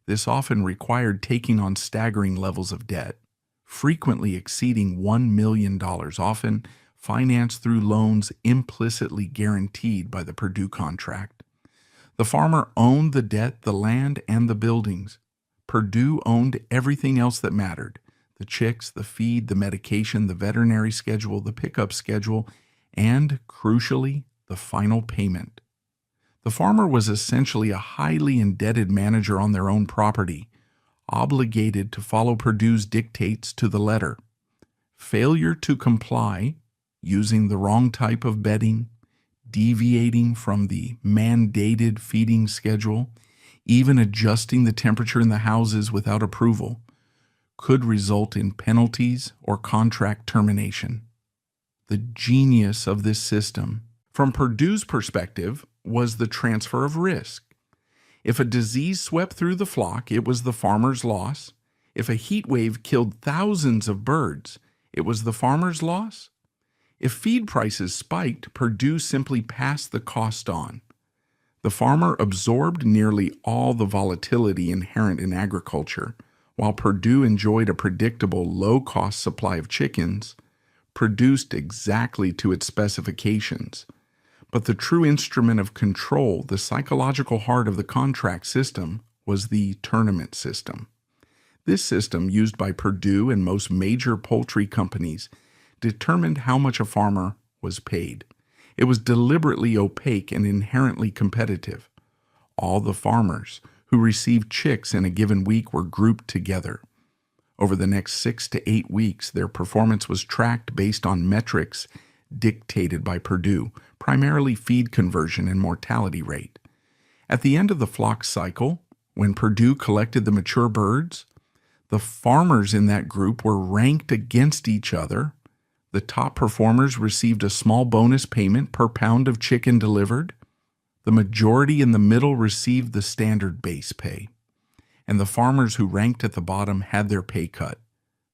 This often required taking on staggering levels of debt, frequently exceeding $1 million, often financed through loans implicitly guaranteed by the Perdue contract. The farmer owned the debt, the land, and the buildings. Perdue owned everything else that mattered: the chicks, the feed, the medication, the veterinary schedule, the pickup schedule, and, crucially, the final payment. The farmer was essentially a highly indebted manager on their own property, obligated to follow Perdue's dictates to the letter. Failure to comply, using the wrong type of bedding, deviating from the mandated feeding schedule, even adjusting the temperature in the houses without approval, could result in penalties or contract termination. The genius of this system, from Perdue's perspective, was the transfer of risk. If a disease swept through the flock, it was the farmer's loss. If a heat wave killed thousands of birds, it was the farmer's loss. If feed prices spiked, Perdue simply passed the cost on. The farmer absorbed nearly all the volatility inherent in agriculture. While Perdue enjoyed a predictable, low-cost supply of chickens, produced exactly to its specifications. But the true instrument of control, the psychological heart of the contract system, was the tournament system. This system, used by Perdue and most major poultry companies, determined how much a farmer was paid. It was deliberately opaque and inherently competitive. All the farmers who received chicks in a given week were grouped together. Over the next 6 to 8 weeks, their performance was tracked based on metrics dictated by Perdue, primarily feed conversion and mortality rate. At the end of the flock cycle, when Perdue collected the mature birds, the farmers in that group were ranked against each other. The top performers received a small bonus payment per pound of chicken delivered. The majority in the middle received the standard base pay. And the farmers who ranked at the bottom had their pay cut,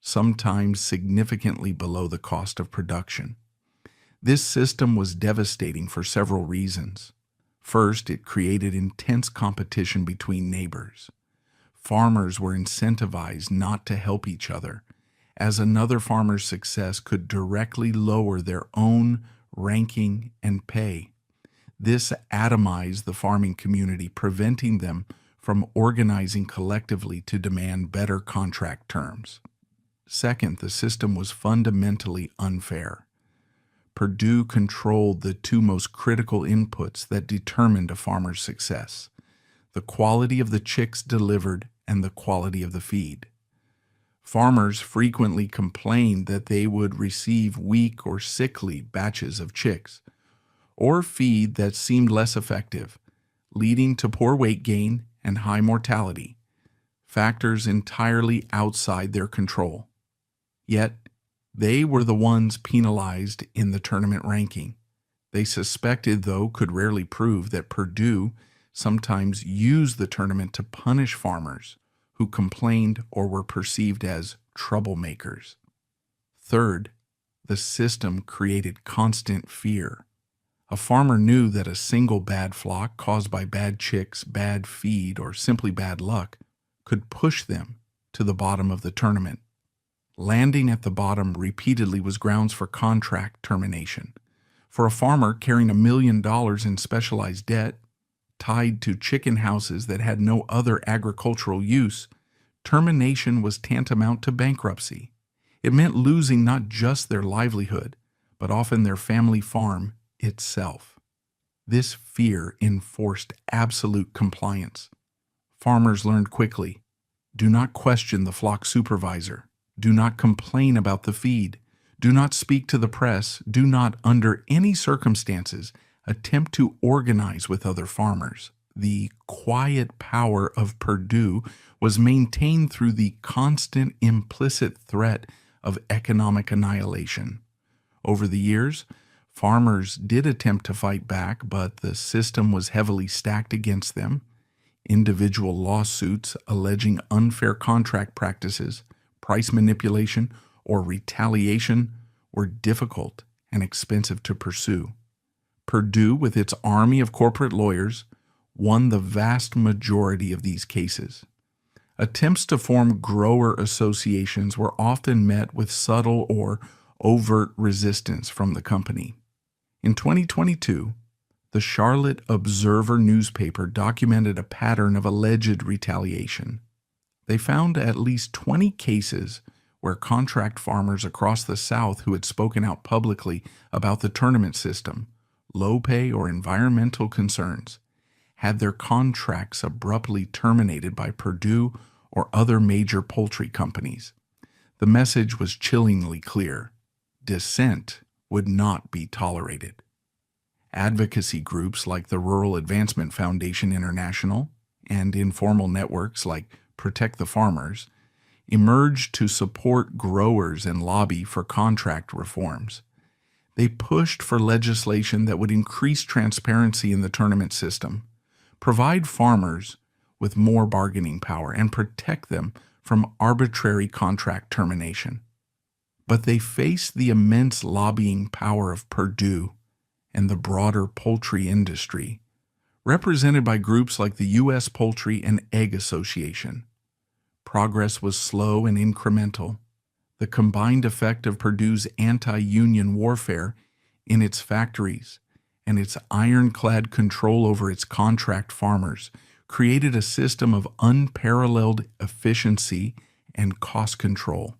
sometimes significantly below the cost of production. This system was devastating for several reasons. First, it created intense competition between neighbors. Farmers were incentivized not to help each other, as another farmer's success could directly lower their own ranking and pay. This atomized the farming community, preventing them from organizing collectively to demand better contract terms. Second, the system was fundamentally unfair. Perdue controlled the two most critical inputs that determined a farmer's success: the quality of the chicks delivered and the quality of the feed. Farmers frequently complained that they would receive weak or sickly batches of chicks, or feed that seemed less effective, leading to poor weight gain and high mortality, factors entirely outside their control. Yet, they were the ones penalized in the tournament ranking. They suspected, though could rarely prove, that Perdue sometimes used the tournament to punish farmers who complained or were perceived as troublemakers. Third, the system created constant fear. A farmer knew that a single bad flock caused by bad chicks, bad feed, or simply bad luck could push them to the bottom of the tournament. Landing at the bottom repeatedly was grounds for contract termination. For a farmer carrying $1 million in specialized debt, tied to chicken houses that had no other agricultural use, termination was tantamount to bankruptcy. It meant losing not just their livelihood, but often their family farm itself. This fear enforced absolute compliance. Farmers learned quickly: do not question the flock supervisor. Do not complain about the feed. Do not speak to the press. Do not, under any circumstances, attempt to organize with other farmers. The quiet power of Perdue was maintained through the constant implicit threat of economic annihilation. Over the years, farmers did attempt to fight back, but the system was heavily stacked against them. Individual lawsuits alleging unfair contract practices, price manipulation, or retaliation were difficult and expensive to pursue. Perdue, with its army of corporate lawyers, won the vast majority of these cases. Attempts to form grower associations were often met with subtle or overt resistance from the company. In 2022, the Charlotte Observer newspaper documented a pattern of alleged retaliation. They found at least 20 cases where contract farmers across the South who had spoken out publicly about the tournament system, low pay, or environmental concerns had their contracts abruptly terminated by Perdue or other major poultry companies. The message was chillingly clear: dissent would not be tolerated. Advocacy groups like the Rural Advancement Foundation International and informal networks like Protect the Farmers emerged to support growers and lobby for contract reforms. They pushed for legislation that would increase transparency in the tournament system, provide farmers with more bargaining power, and protect them from arbitrary contract termination. But they faced the immense lobbying power of Perdue and the broader poultry industry, represented by groups like the U.S. Poultry and Egg Association. Progress was slow and incremental. The combined effect of Perdue's anti-union warfare in its factories and its ironclad control over its contract farmers created a system of unparalleled efficiency and cost control.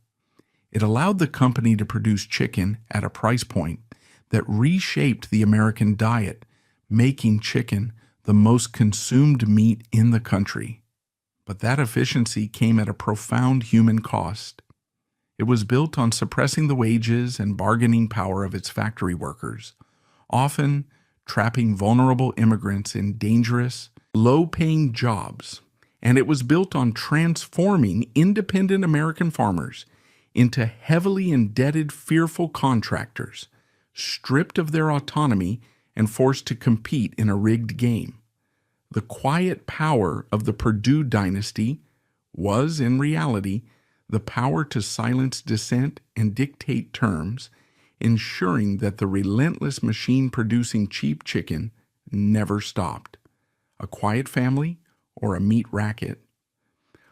It allowed the company to produce chicken at a price point that reshaped the American diet, making chicken the most consumed meat in the country. But that efficiency came at a profound human cost. It was built on suppressing the wages and bargaining power of its factory workers, often trapping vulnerable immigrants in dangerous, low-paying jobs. And it was built on transforming independent American farmers into heavily indebted, fearful contractors, stripped of their autonomy and forced to compete in a rigged game. The quiet power of the Perdue dynasty was, in reality, the power to silence dissent and dictate terms, ensuring that the relentless machine producing cheap chicken never stopped. A quiet family or a meat racket.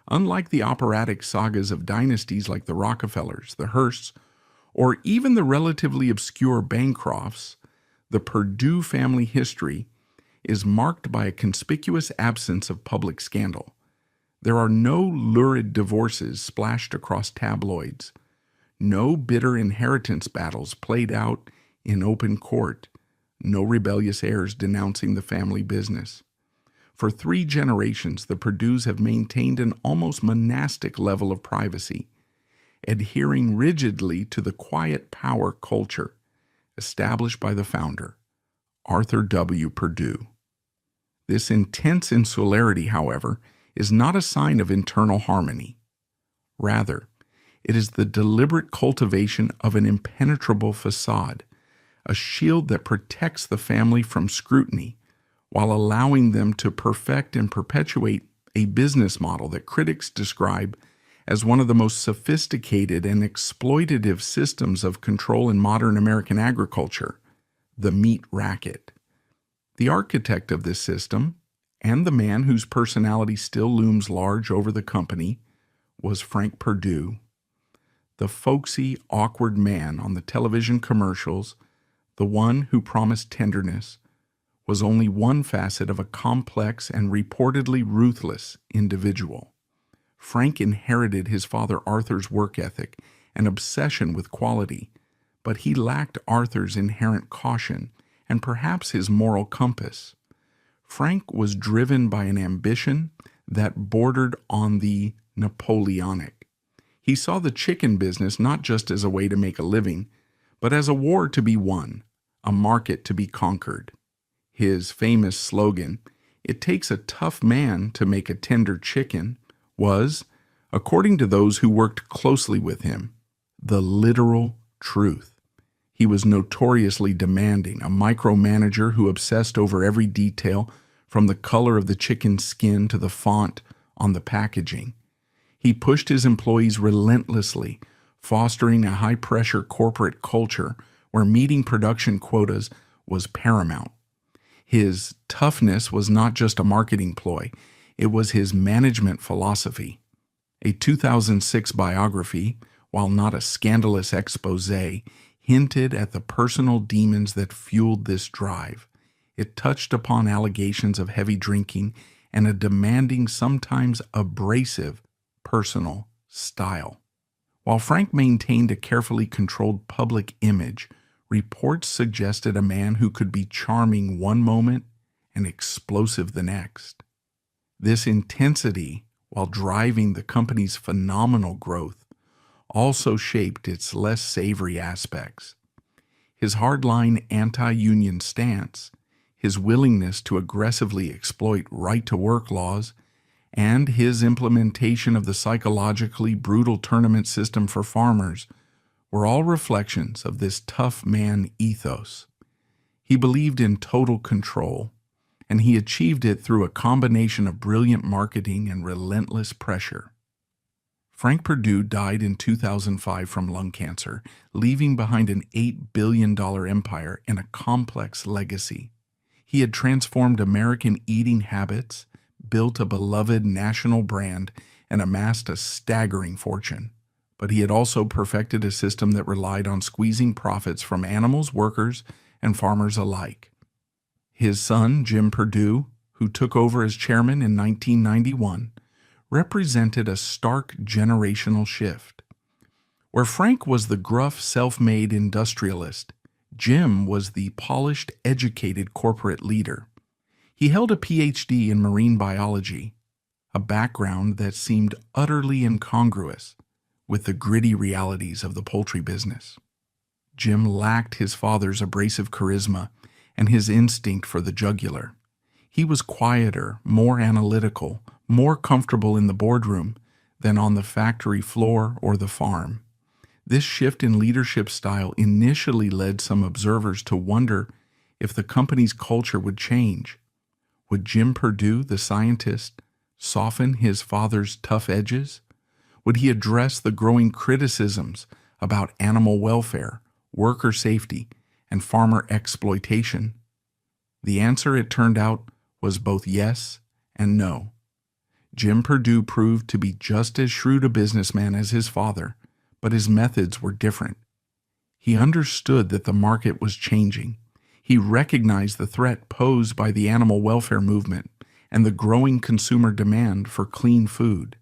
Unlike the operatic sagas of dynasties like the Rockefellers, the Hearsts, or even the relatively obscure Bancrofts, the Perdue family history is marked by a conspicuous absence of public scandal. There are no lurid divorces splashed across tabloids, no bitter inheritance battles played out in open court, no rebellious heirs denouncing the family business. For 3 generations, the Perdues have maintained an almost monastic level of privacy, adhering rigidly to the quiet power culture established by the founder, Arthur W. Perdue. This intense insularity, however, is not a sign of internal harmony. Rather, it is the deliberate cultivation of an impenetrable facade, a shield that protects the family from scrutiny, while allowing them to perfect and perpetuate a business model that critics describe as one of the most sophisticated and exploitative systems of control in modern American agriculture, the meat racket. The architect of this system, and the man whose personality still looms large over the company, was Frank Perdue. The folksy, awkward man on the television commercials, the one who promised tenderness, was only one facet of a complex and reportedly ruthless individual. Frank inherited his father Arthur's work ethic and obsession with quality, but he lacked Arthur's inherent caution and perhaps his moral compass. Frank was driven by an ambition that bordered on the Napoleonic. He saw the chicken business not just as a way to make a living, but as a war to be won, a market to be conquered. His famous slogan, "It takes a tough man to make a tender chicken," was, according to those who worked closely with him, the literal truth. He was notoriously demanding, a micromanager who obsessed over every detail, from the color of the chicken's skin to the font on the packaging. He pushed his employees relentlessly, fostering a high-pressure corporate culture where meeting production quotas was paramount. His toughness was not just a marketing ploy, it was his management philosophy. A 2006 biography, while not a scandalous exposé, hinted at the personal demons that fueled this drive. It touched upon allegations of heavy drinking and a demanding, sometimes abrasive, personal style. While Frank maintained a carefully controlled public image, reports suggested a man who could be charming one moment and explosive the next. This intensity, while driving the company's phenomenal growth, also shaped its less savory aspects. His hardline anti-union stance, his willingness to aggressively exploit right-to-work laws, and his implementation of the psychologically brutal tournament system for farmers were all reflections of this tough man ethos. He believed in total control, and he achieved it through a combination of brilliant marketing and relentless pressure. Frank Perdue died in 2005 from lung cancer, leaving behind an $8 billion empire and a complex legacy. He had transformed American eating habits, built a beloved national brand, and amassed a staggering fortune. But he had also perfected a system that relied on squeezing profits from animals, workers, and farmers alike. His son, Jim Perdue, who took over as chairman in 1991, represented a stark generational shift. Where Frank was the gruff, self-made industrialist, Jim was the polished, educated corporate leader. He held a PhD in marine biology, a background that seemed utterly incongruous with the gritty realities of the poultry business. Jim lacked his father's abrasive charisma and his instinct for the jugular. He was quieter, more analytical, more comfortable in the boardroom than on the factory floor or the farm. This shift in leadership style initially led some observers to wonder if the company's culture would change. Would Jim Perdue, the scientist, soften his father's tough edges? Would he address the growing criticisms about animal welfare, worker safety, and farmer exploitation? The answer, it turned out, was both yes and no. Jim Perdue proved to be just as shrewd a businessman as his father, but his methods were different. He understood that the market was changing. He recognized the threat posed by the animal welfare movement and the growing consumer demand for clean food.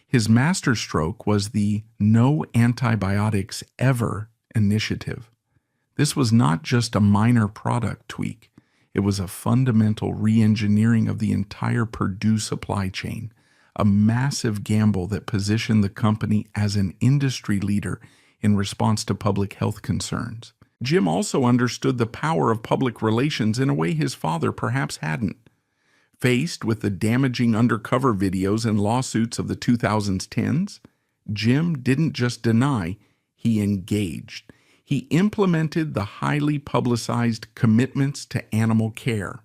His masterstroke was the No Antibiotics Ever initiative. This was not just a minor product tweak. It was a fundamental re-engineering of the entire Perdue supply chain, a massive gamble that positioned the company as an industry leader in response to public health concerns. Jim also understood the power of public relations in a way his father perhaps hadn't. Faced with the damaging undercover videos and lawsuits of the 2010s, Jim didn't just deny, he engaged. He implemented the highly publicized commitments to animal care.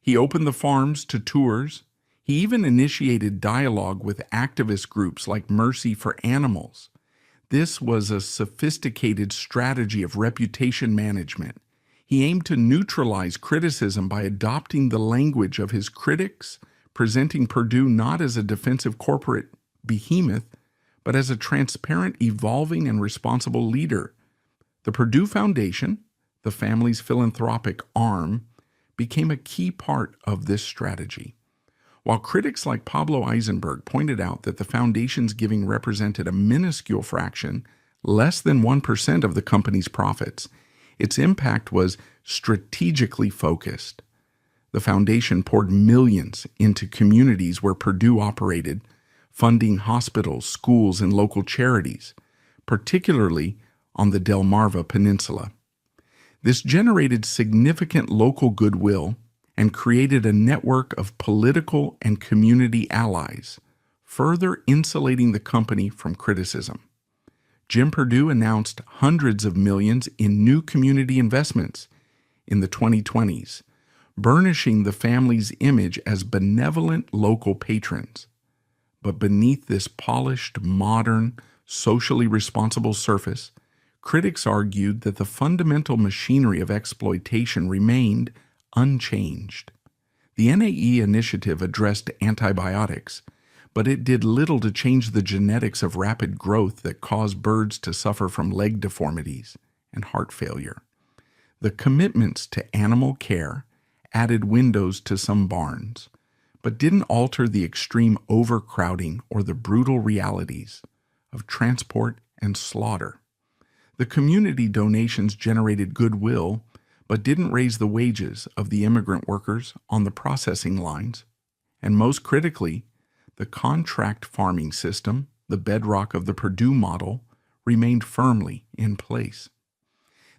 He opened the farms to tours. He even initiated dialogue with activist groups like Mercy for Animals. This was a sophisticated strategy of reputation management. He aimed to neutralize criticism by adopting the language of his critics, presenting Perdue not as a defensive corporate behemoth, but as a transparent, evolving, and responsible leader. The Perdue Foundation, the family's philanthropic arm, became a key part of this strategy. While critics like Pablo Eisenberg pointed out that the foundation's giving represented a minuscule fraction, less than 1% of the company's profits, its impact was strategically focused. The foundation poured millions into communities where Perdue operated, funding hospitals, schools, and local charities, particularly on the Delmarva Peninsula. This generated significant local goodwill and created a network of political and community allies, further insulating the company from criticism. Jim Perdue announced hundreds of millions in new community investments in the 2020s, burnishing the family's image as benevolent local patrons. But beneath this polished, modern, socially responsible surface, critics argued that the fundamental machinery of exploitation remained unchanged. The NAE initiative addressed antibiotics, but it did little to change the genetics of rapid growth that caused birds to suffer from leg deformities and heart failure. The commitments to animal care added windows to some barns, but didn't alter the extreme overcrowding or the brutal realities of transport and slaughter. The community donations generated goodwill, but didn't raise the wages of the immigrant workers on the processing lines. And most critically, the contract farming system, the bedrock of the Perdue model, remained firmly in place.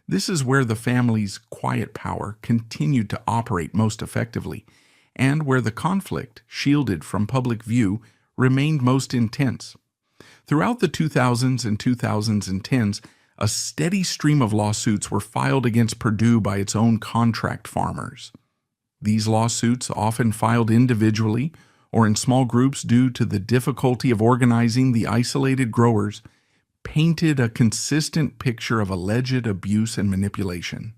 This is where the family's quiet power continued to operate most effectively, and where the conflict, shielded from public view, remained most intense. Throughout the 2000s and 2010s, a steady stream of lawsuits were filed against Perdue by its own contract farmers. These lawsuits, often filed individually or in small groups due to the difficulty of organizing the isolated growers, painted a consistent picture of alleged abuse and manipulation.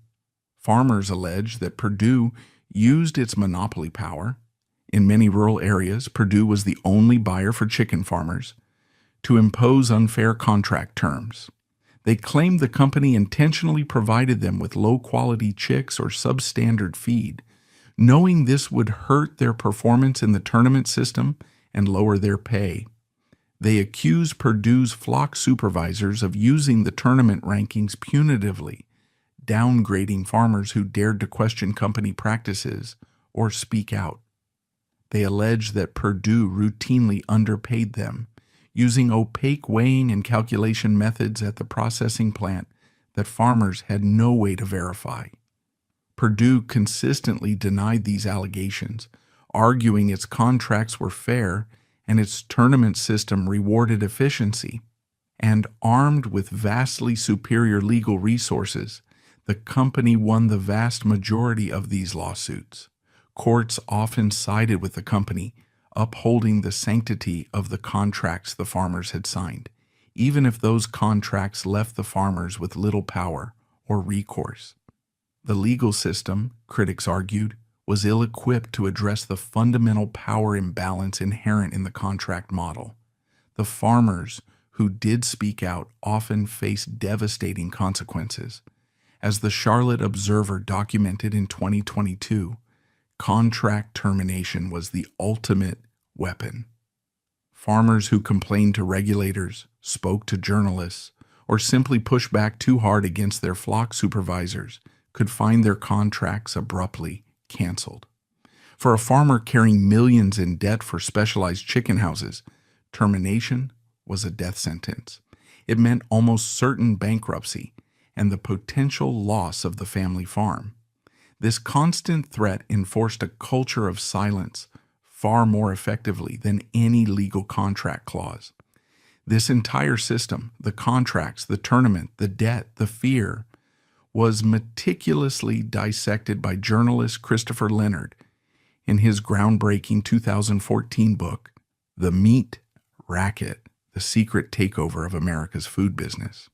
Farmers allege that Perdue used its monopoly power. In many rural areas, Perdue was the only buyer for chicken farmers to impose unfair contract terms. They claimed the company intentionally provided them with low-quality chicks or substandard feed, knowing this would hurt their performance in the tournament system and lower their pay. They accused Perdue's flock supervisors of using the tournament rankings punitively, downgrading farmers who dared to question company practices or speak out. They alleged that Perdue routinely underpaid them, using opaque weighing and calculation methods at the processing plant that farmers had no way to verify. Perdue consistently denied these allegations, arguing its contracts were fair and its tournament system rewarded efficiency. And armed with vastly superior legal resources, the company won the vast majority of these lawsuits. Courts often sided with the company, upholding the sanctity of the contracts the farmers had signed, even if those contracts left the farmers with little power or recourse. The legal system, critics argued, was ill-equipped to address the fundamental power imbalance inherent in the contract model. The farmers who did speak out often faced devastating consequences. As the Charlotte Observer documented in 2022, contract termination was the ultimate weapon. Farmers who complained to regulators, spoke to journalists, or simply pushed back too hard against their flock supervisors could find their contracts abruptly canceled. For a farmer carrying millions in debt for specialized chicken houses, termination was a death sentence. It meant almost certain bankruptcy and the potential loss of the family farm. This constant threat enforced a culture of silence far more effectively than any legal contract clause. This entire system, the contracts, the tournament, the debt, the fear, was meticulously dissected by journalist Christopher Leonard in his groundbreaking 2014 book, The Meat Racket: The Secret Takeover of America's Food Business.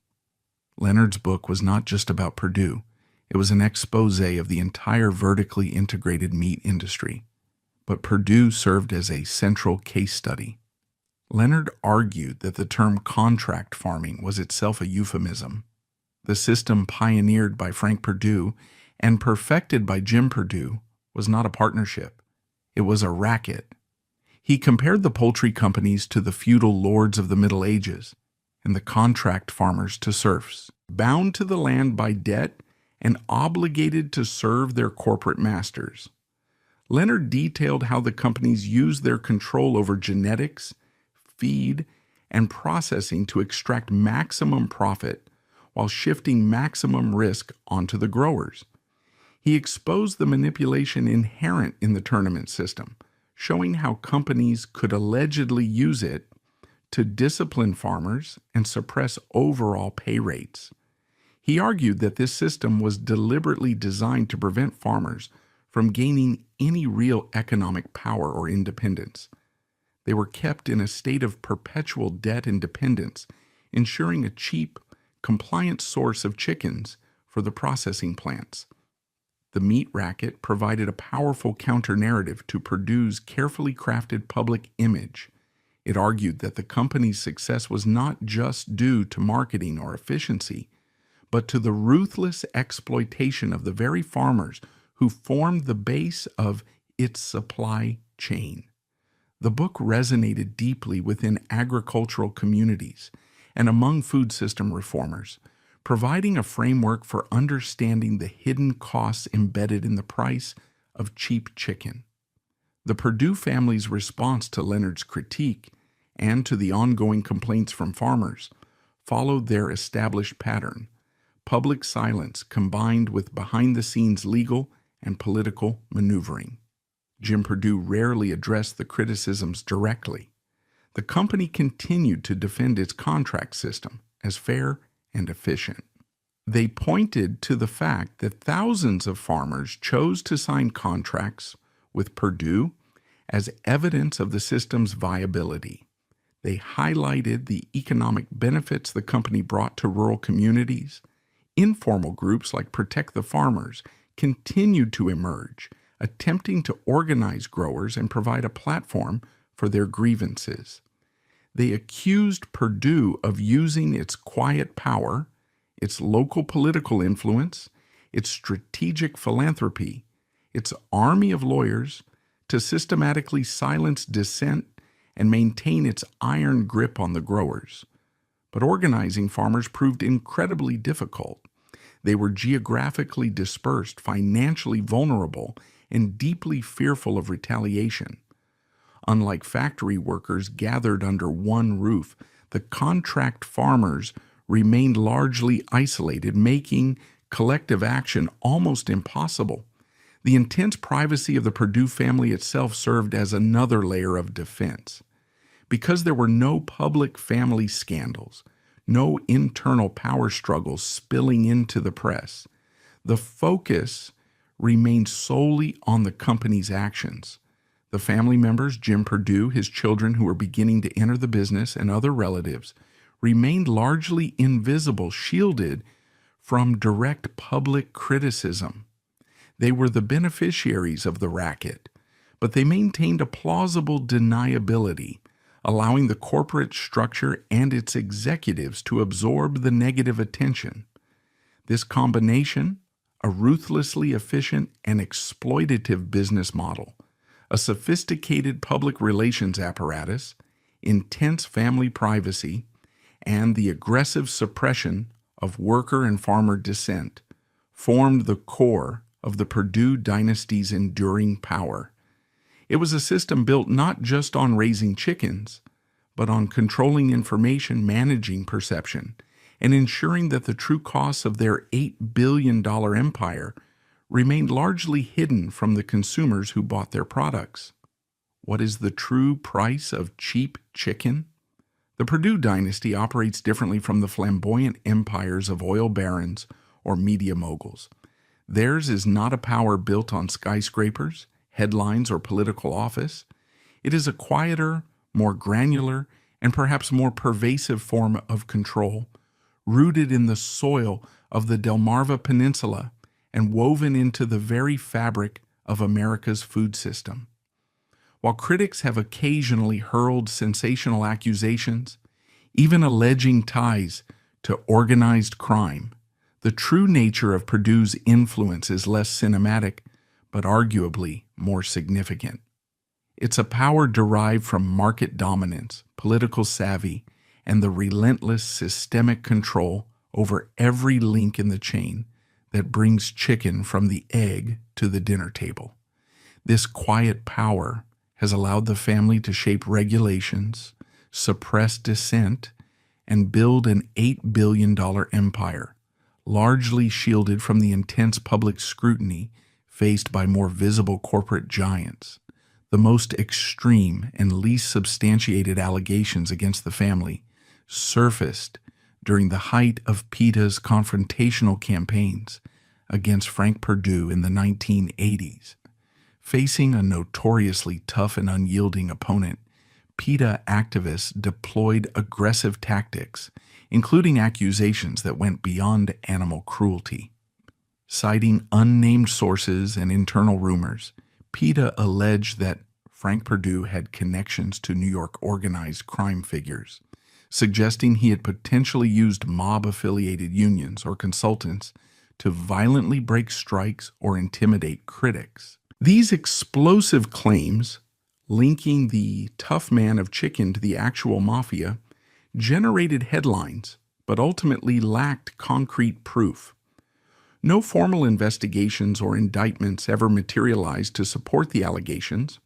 Leonard's book was not just about Perdue. It was an expose of the entire vertically integrated meat industry. But Perdue served as a central case study. Leonard argued that the term contract farming was itself a euphemism. The system pioneered by Frank Perdue and perfected by Jim Perdue was not a partnership. It was a racket. He compared the poultry companies to the feudal lords of the Middle Ages and the contract farmers to serfs, bound to the land by debt and obligated to serve their corporate masters. Leonard detailed how the companies used their control over genetics, feed, and processing to extract maximum profit while shifting maximum risk onto the growers. He exposed the manipulation inherent in the tournament system, showing how companies could allegedly use it to discipline farmers and suppress overall pay rates. He argued that this system was deliberately designed to prevent farmers from gaining any real economic power or independence. They were kept in a state of perpetual debt and dependence, ensuring a cheap, compliant source of chickens for the processing plants. The meat racket provided a powerful counter-narrative to Perdue's carefully crafted public image. It argued that the company's success was not just due to marketing or efficiency, but to the ruthless exploitation of the very farmers who formed the base of its supply chain. The book resonated deeply within agricultural communities and among food system reformers, providing a framework for understanding the hidden costs embedded in the price of cheap chicken. The Perdue family's response to Leonard's critique and to the ongoing complaints from farmers followed their established pattern: public silence combined with behind-the-scenes legal and political maneuvering. Jim Perdue rarely addressed the criticisms directly. The company continued to defend its contract system as fair and efficient. They pointed to the fact that thousands of farmers chose to sign contracts with Perdue as evidence of the system's viability. They highlighted the economic benefits the company brought to rural communities. Informal groups like Protect the Farmers continued to emerge, attempting to organize growers and provide a platform for their grievances. They accused Perdue of using its quiet power, its local political influence, its strategic philanthropy, its army of lawyers to systematically silence dissent and maintain its iron grip on the growers. But organizing farmers proved incredibly difficult. They were geographically dispersed, financially vulnerable, and deeply fearful of retaliation. Unlike factory workers gathered under one roof, the contract farmers remained largely isolated, making collective action almost impossible. The intense privacy of the Perdue family itself served as another layer of defense. Because there were no public family scandals, no internal power struggles spilling into the press, the focus remained solely on the company's actions. The family members, Jim Perdue, his children who were beginning to enter the business, and other relatives, remained largely invisible, shielded from direct public criticism. They were the beneficiaries of the racket, but they maintained a plausible deniability, allowing the corporate structure and its executives to absorb the negative attention. This combination, a ruthlessly efficient and exploitative business model, a sophisticated public relations apparatus, intense family privacy, and the aggressive suppression of worker and farmer dissent, formed the core of the Perdue dynasty's enduring power. It was a system built not just on raising chickens, but on controlling information, managing perception, and ensuring that the true costs of their $8 billion empire remained largely hidden from the consumers who bought their products. What is the true price of cheap chicken? The Perdue dynasty operates differently from the flamboyant empires of oil barons or media moguls. Theirs is not a power built on skyscrapers, headlines, or political office. It is a quieter, more granular, and perhaps more pervasive form of control, rooted in the soil of the Delmarva Peninsula and woven into the very fabric of America's food system. While critics have occasionally hurled sensational accusations, even alleging ties to organized crime, the true nature of Perdue's influence is less cinematic, but arguably more significant. It's a power derived from market dominance, political savvy, and the relentless systemic control over every link in the chain that brings chicken from the egg to the dinner table. This quiet power has allowed the family to shape regulations, suppress dissent, and build an $8 billion empire, largely shielded from the intense public scrutiny faced by more visible corporate giants. The most extreme and least substantiated allegations against the family surfaced during the height of PETA's confrontational campaigns against Frank Perdue in the 1980s. Facing a notoriously tough and unyielding opponent, PETA activists deployed aggressive tactics, including accusations that went beyond animal cruelty. Citing unnamed sources and internal rumors, PETA alleged that Frank Perdue had connections to New York organized crime figures, suggesting he had potentially used mob-affiliated unions or consultants to violently break strikes or intimidate critics. These explosive claims, linking the tough man of chicken to the actual mafia, generated headlines, but ultimately lacked concrete proof. No formal investigations or indictments ever materialized to support the allegations.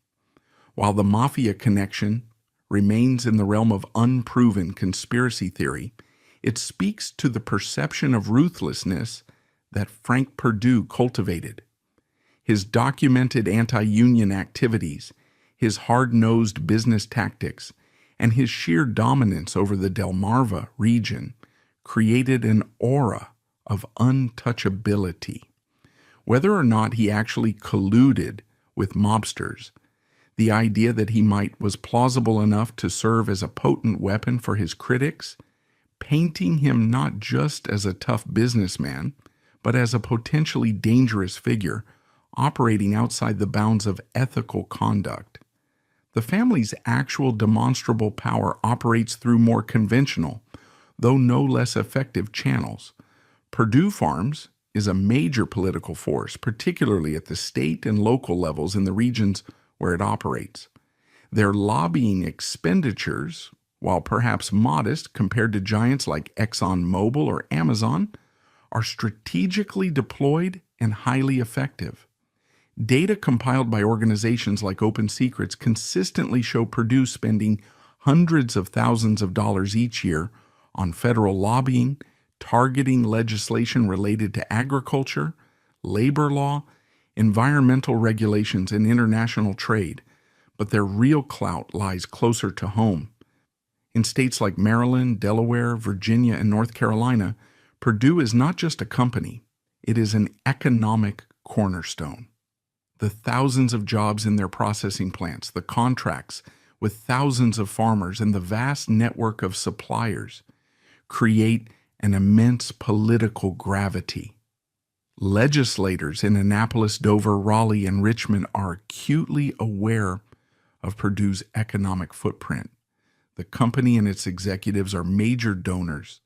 While the mafia connection remains in the realm of unproven conspiracy theory, it speaks to the perception of ruthlessness that Frank Perdue cultivated. His documented anti-union activities, his hard-nosed business tactics, and his sheer dominance over the Delmarva region created an aura of untouchability. Whether or not he actually colluded with mobsters, the idea that he was plausible enough to serve as a potent weapon for his critics, painting him not just as a tough businessman, but as a potentially dangerous figure operating outside the bounds of ethical conduct. The family's actual demonstrable power operates through more conventional, though no less effective channels. Perdue Farms is a major political force, particularly at the state and local levels in the regions where it operates. Their lobbying expenditures, while perhaps modest compared to giants like ExxonMobil or Amazon, are strategically deployed and highly effective. Data compiled by organizations like Open Secrets consistently show Perdue spending hundreds of thousands of dollars each year on federal lobbying, targeting legislation related to agriculture, labor law, environmental regulations, and international trade, but their real clout lies closer to home. In states like Maryland, Delaware, Virginia, and North Carolina, Perdue is not just a company, it is an economic cornerstone. The thousands of jobs in their processing plants, the contracts with thousands of farmers, and the vast network of suppliers create an immense political gravity. Legislators in Annapolis, Dover, Raleigh, and Richmond are acutely aware of Perdue's economic footprint. The company and its executives are major donors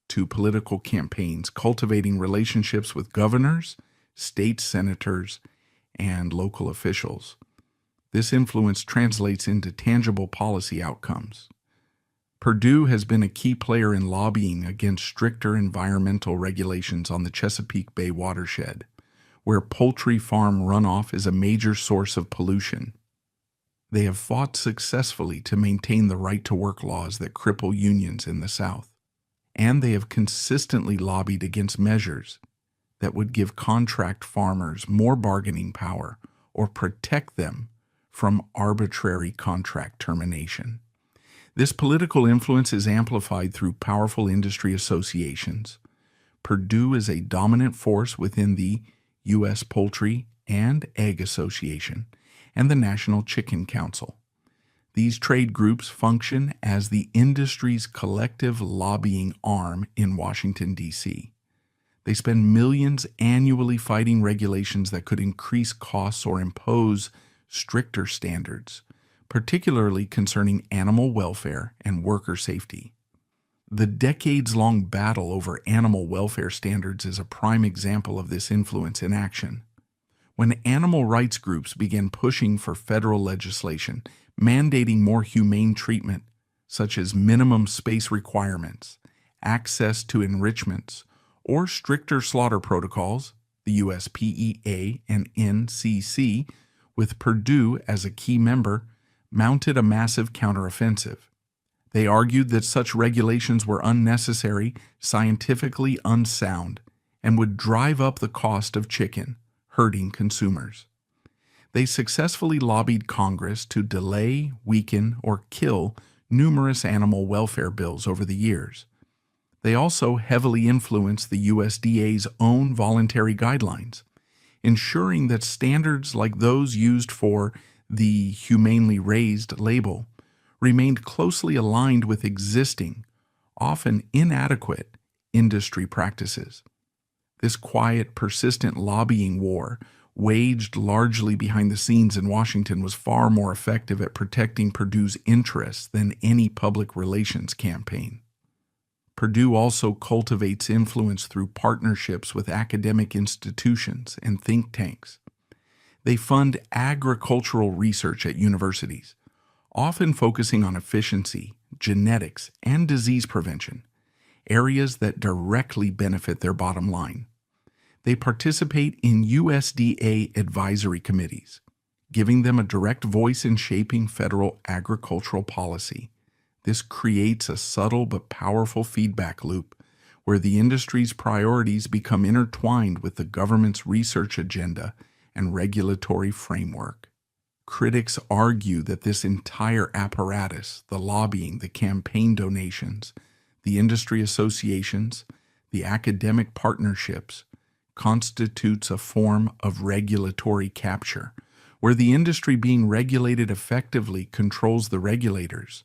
to political campaigns, cultivating relationships with governors, state senators, and local officials. This influence translates into tangible policy outcomes. Perdue has been a key player in lobbying against stricter environmental regulations on the Chesapeake Bay watershed, where poultry farm runoff is a major source of pollution. They have fought successfully to maintain the right-to-work laws that cripple unions in the South, and they have consistently lobbied against measures that would give contract farmers more bargaining power or protect them from arbitrary contract termination. This political influence is amplified through powerful industry associations. Perdue is a dominant force within the U.S. Poultry and Egg Association and the National Chicken Council. These trade groups function as the industry's collective lobbying arm in Washington, D.C. They spend millions annually fighting regulations that could increase costs or impose stricter standards, particularly concerning animal welfare and worker safety. The decades-long battle over animal welfare standards is a prime example of this influence in action. When animal rights groups began pushing for federal legislation mandating more humane treatment, such as minimum space requirements, access to enrichments, or stricter slaughter protocols, the USPEA and NCC, with Perdue as a key member, mounted a massive counteroffensive. They argued that such regulations were unnecessary, scientifically unsound, and would drive up the cost of chicken, hurting consumers. They successfully lobbied Congress to delay, weaken, or kill numerous animal welfare bills over the years. They also heavily influenced the USDA's own voluntary guidelines, ensuring that standards like those used for the humanely raised label remained closely aligned with existing, often inadequate, industry practices. This quiet, persistent lobbying war, waged largely behind the scenes in Washington, was far more effective at protecting Perdue's interests than any public relations campaign. Perdue also cultivates influence through partnerships with academic institutions and think tanks. They fund agricultural research at universities, often focusing on efficiency, genetics, and disease prevention, areas that directly benefit their bottom line. They participate in USDA advisory committees, giving them a direct voice in shaping federal agricultural policy. This creates a subtle but powerful feedback loop where the industry's priorities become intertwined with the government's research agenda and regulatory framework. Critics argue that this entire apparatus, the lobbying, the campaign donations, the industry associations, the academic partnerships, constitutes a form of regulatory capture, where the industry being regulated effectively controls the regulators.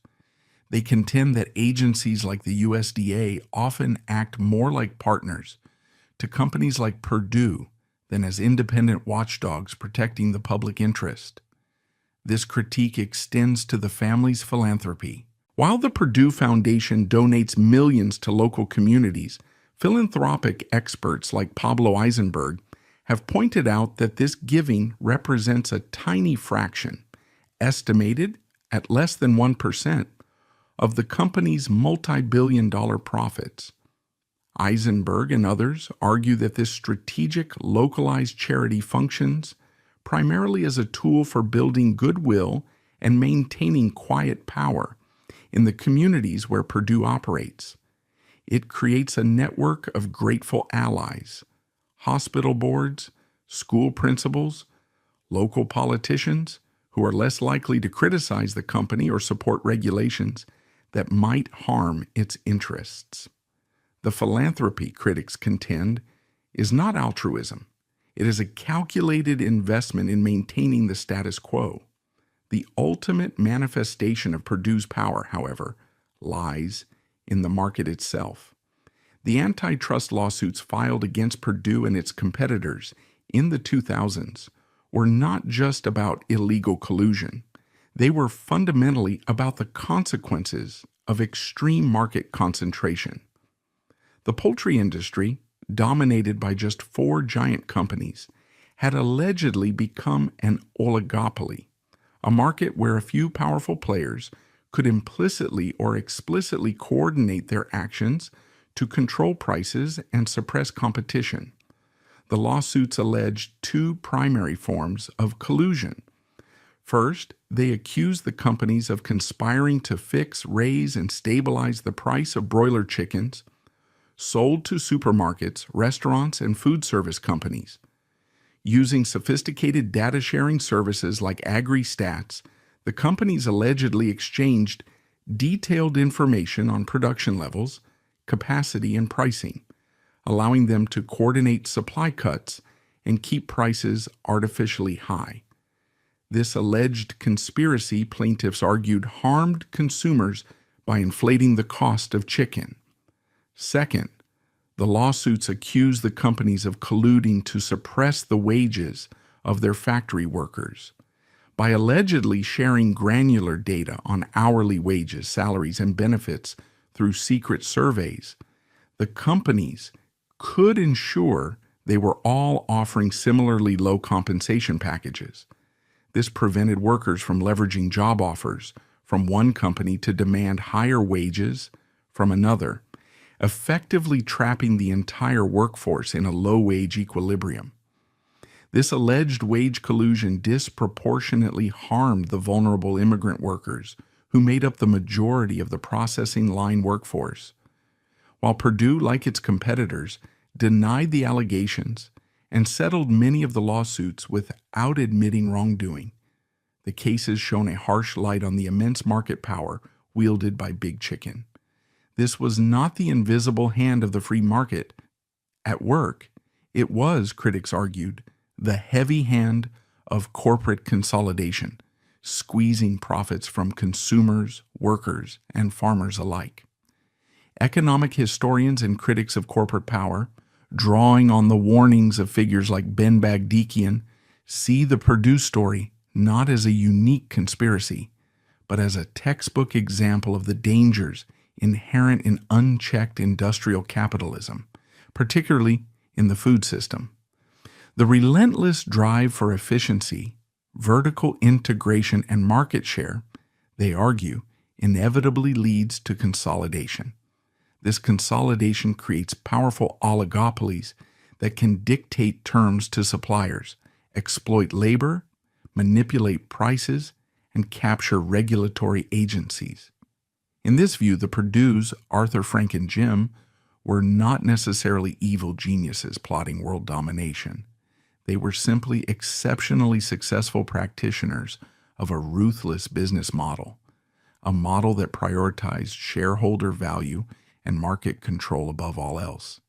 They contend that agencies like the USDA often act more like partners to companies like Perdue than as independent watchdogs protecting the public interest. This critique extends to the family's philanthropy. While the Perdue Foundation donates millions to local communities, philanthropic experts like Pablo Eisenberg have pointed out that this giving represents a tiny fraction, estimated at less than 1%, of the company's multi-billion-dollar profits. Eisenberg and others argue that this strategic, localized charity functions primarily as a tool for building goodwill and maintaining quiet power in the communities where Perdue operates. It creates a network of grateful allies, hospital boards, school principals, local politicians who are less likely to criticize the company or support regulations that might harm its interests. The philanthropy, critics contend, is not altruism. It is a calculated investment in maintaining the status quo. The ultimate manifestation of Perdue's power, however, lies in the market itself. The antitrust lawsuits filed against Perdue and its competitors in the 2000s were not just about illegal collusion. They were fundamentally about the consequences of extreme market concentration. The poultry industry, dominated by just 4 giant companies, had allegedly become an oligopoly, a market where a few powerful players could implicitly or explicitly coordinate their actions to control prices and suppress competition. The lawsuits alleged 2 primary forms of collusion. First, they accused the companies of conspiring to fix, raise, and stabilize the price of broiler chickens sold to supermarkets, restaurants, and food service companies. Using sophisticated data-sharing services like AgriStats, the companies allegedly exchanged detailed information on production levels, capacity, and pricing, allowing them to coordinate supply cuts and keep prices artificially high. This alleged conspiracy, plaintiffs argued, harmed consumers by inflating the cost of chicken. Second, the lawsuits accused the companies of colluding to suppress the wages of their factory workers. By allegedly sharing granular data on hourly wages, salaries, and benefits through secret surveys, the companies could ensure they were all offering similarly low compensation packages. This prevented workers from leveraging job offers from one company to demand higher wages from another, effectively trapping the entire workforce in a low-wage equilibrium. This alleged wage collusion disproportionately harmed the vulnerable immigrant workers who made up the majority of the processing line workforce. While Perdue, like its competitors, denied the allegations and settled many of the lawsuits without admitting wrongdoing, the cases shone a harsh light on the immense market power wielded by Big Chicken. This was not the invisible hand of the free market at work. It was, critics argued, the heavy hand of corporate consolidation, squeezing profits from consumers, workers, and farmers alike. Economic historians and critics of corporate power, drawing on the warnings of figures like Ben Bagdikian, see the Perdue story not as a unique conspiracy, but as a textbook example of the dangers inherent in unchecked industrial capitalism, particularly in the food system. The relentless drive for efficiency, vertical integration, and market share, they argue, inevitably leads to consolidation. This consolidation creates powerful oligopolies that can dictate terms to suppliers, exploit labor, manipulate prices, and capture regulatory agencies. In this view, the Perdue's Arthur, Frank, and Jim were not necessarily evil geniuses plotting world domination. They were simply exceptionally successful practitioners of a ruthless business model, a model that prioritized shareholder value and market control above all else.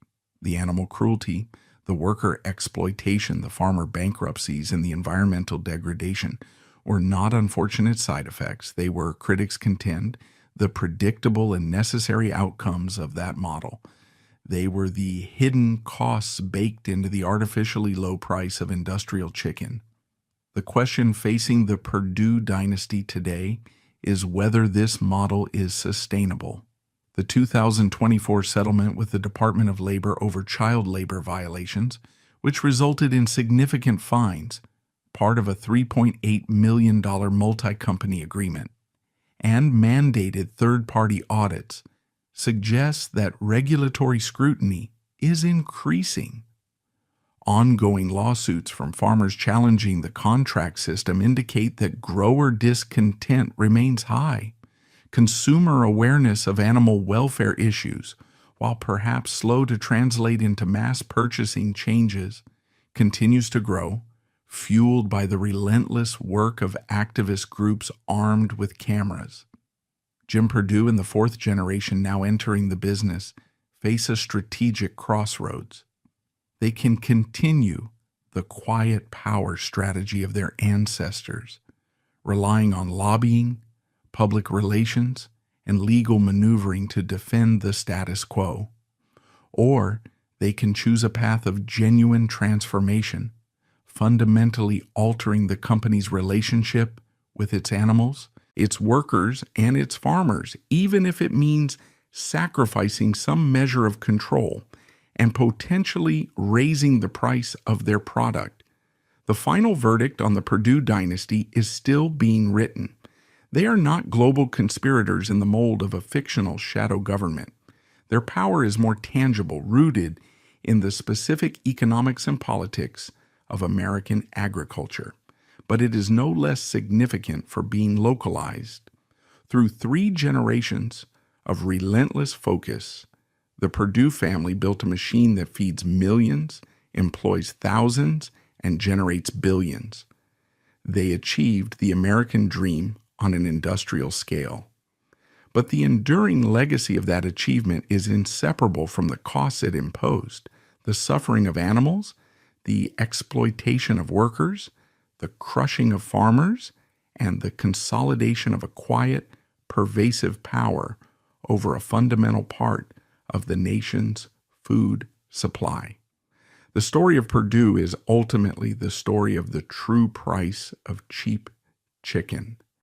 The animal cruelty, the worker exploitation, the farmer bankruptcies, and the environmental degradation were not unfortunate side effects. They were, critics contend, the predictable and necessary outcomes of that model. They were the hidden costs baked into the artificially low price of industrial chicken. The question facing the Perdue dynasty today is whether this model is sustainable. The 2024 settlement with the Department of Labor over child labor violations, which resulted in significant fines, part of a $3.8 million multi-company agreement, and mandated third-party audits, suggests that regulatory scrutiny is increasing. Ongoing lawsuits from farmers challenging the contract system indicate that grower discontent remains high. Consumer awareness of animal welfare issues, while perhaps slow to translate into mass purchasing changes, continues to grow, fueled by the relentless work of activist groups armed with cameras. Jim Perdue and the fourth generation now entering the business face a strategic crossroads. They can continue the quiet power strategy of their ancestors, relying on lobbying, public relations, and legal maneuvering to defend the status quo. Or they can choose a path of genuine transformation, fundamentally altering the company's relationship with its animals, its workers, and its farmers, even if it means sacrificing some measure of control and potentially raising the price of their product. The final verdict on the Perdue dynasty is still being written. They are not global conspirators in the mold of a fictional shadow government. Their power is more tangible, rooted in the specific economics and politics of American agriculture. But it is no less significant for being localized. Through 3 generations of relentless focus, the Perdue family built a machine that feeds millions, employs thousands, and generates billions. They achieved the American dream on an industrial scale. But the enduring legacy of that achievement is inseparable from the costs it imposed: the suffering of animals, the exploitation of workers, the crushing of farmers, and the consolidation of a quiet, pervasive power over a fundamental part of the nation's food supply. The story of Perdue is ultimately the story of the true price of cheap chicken.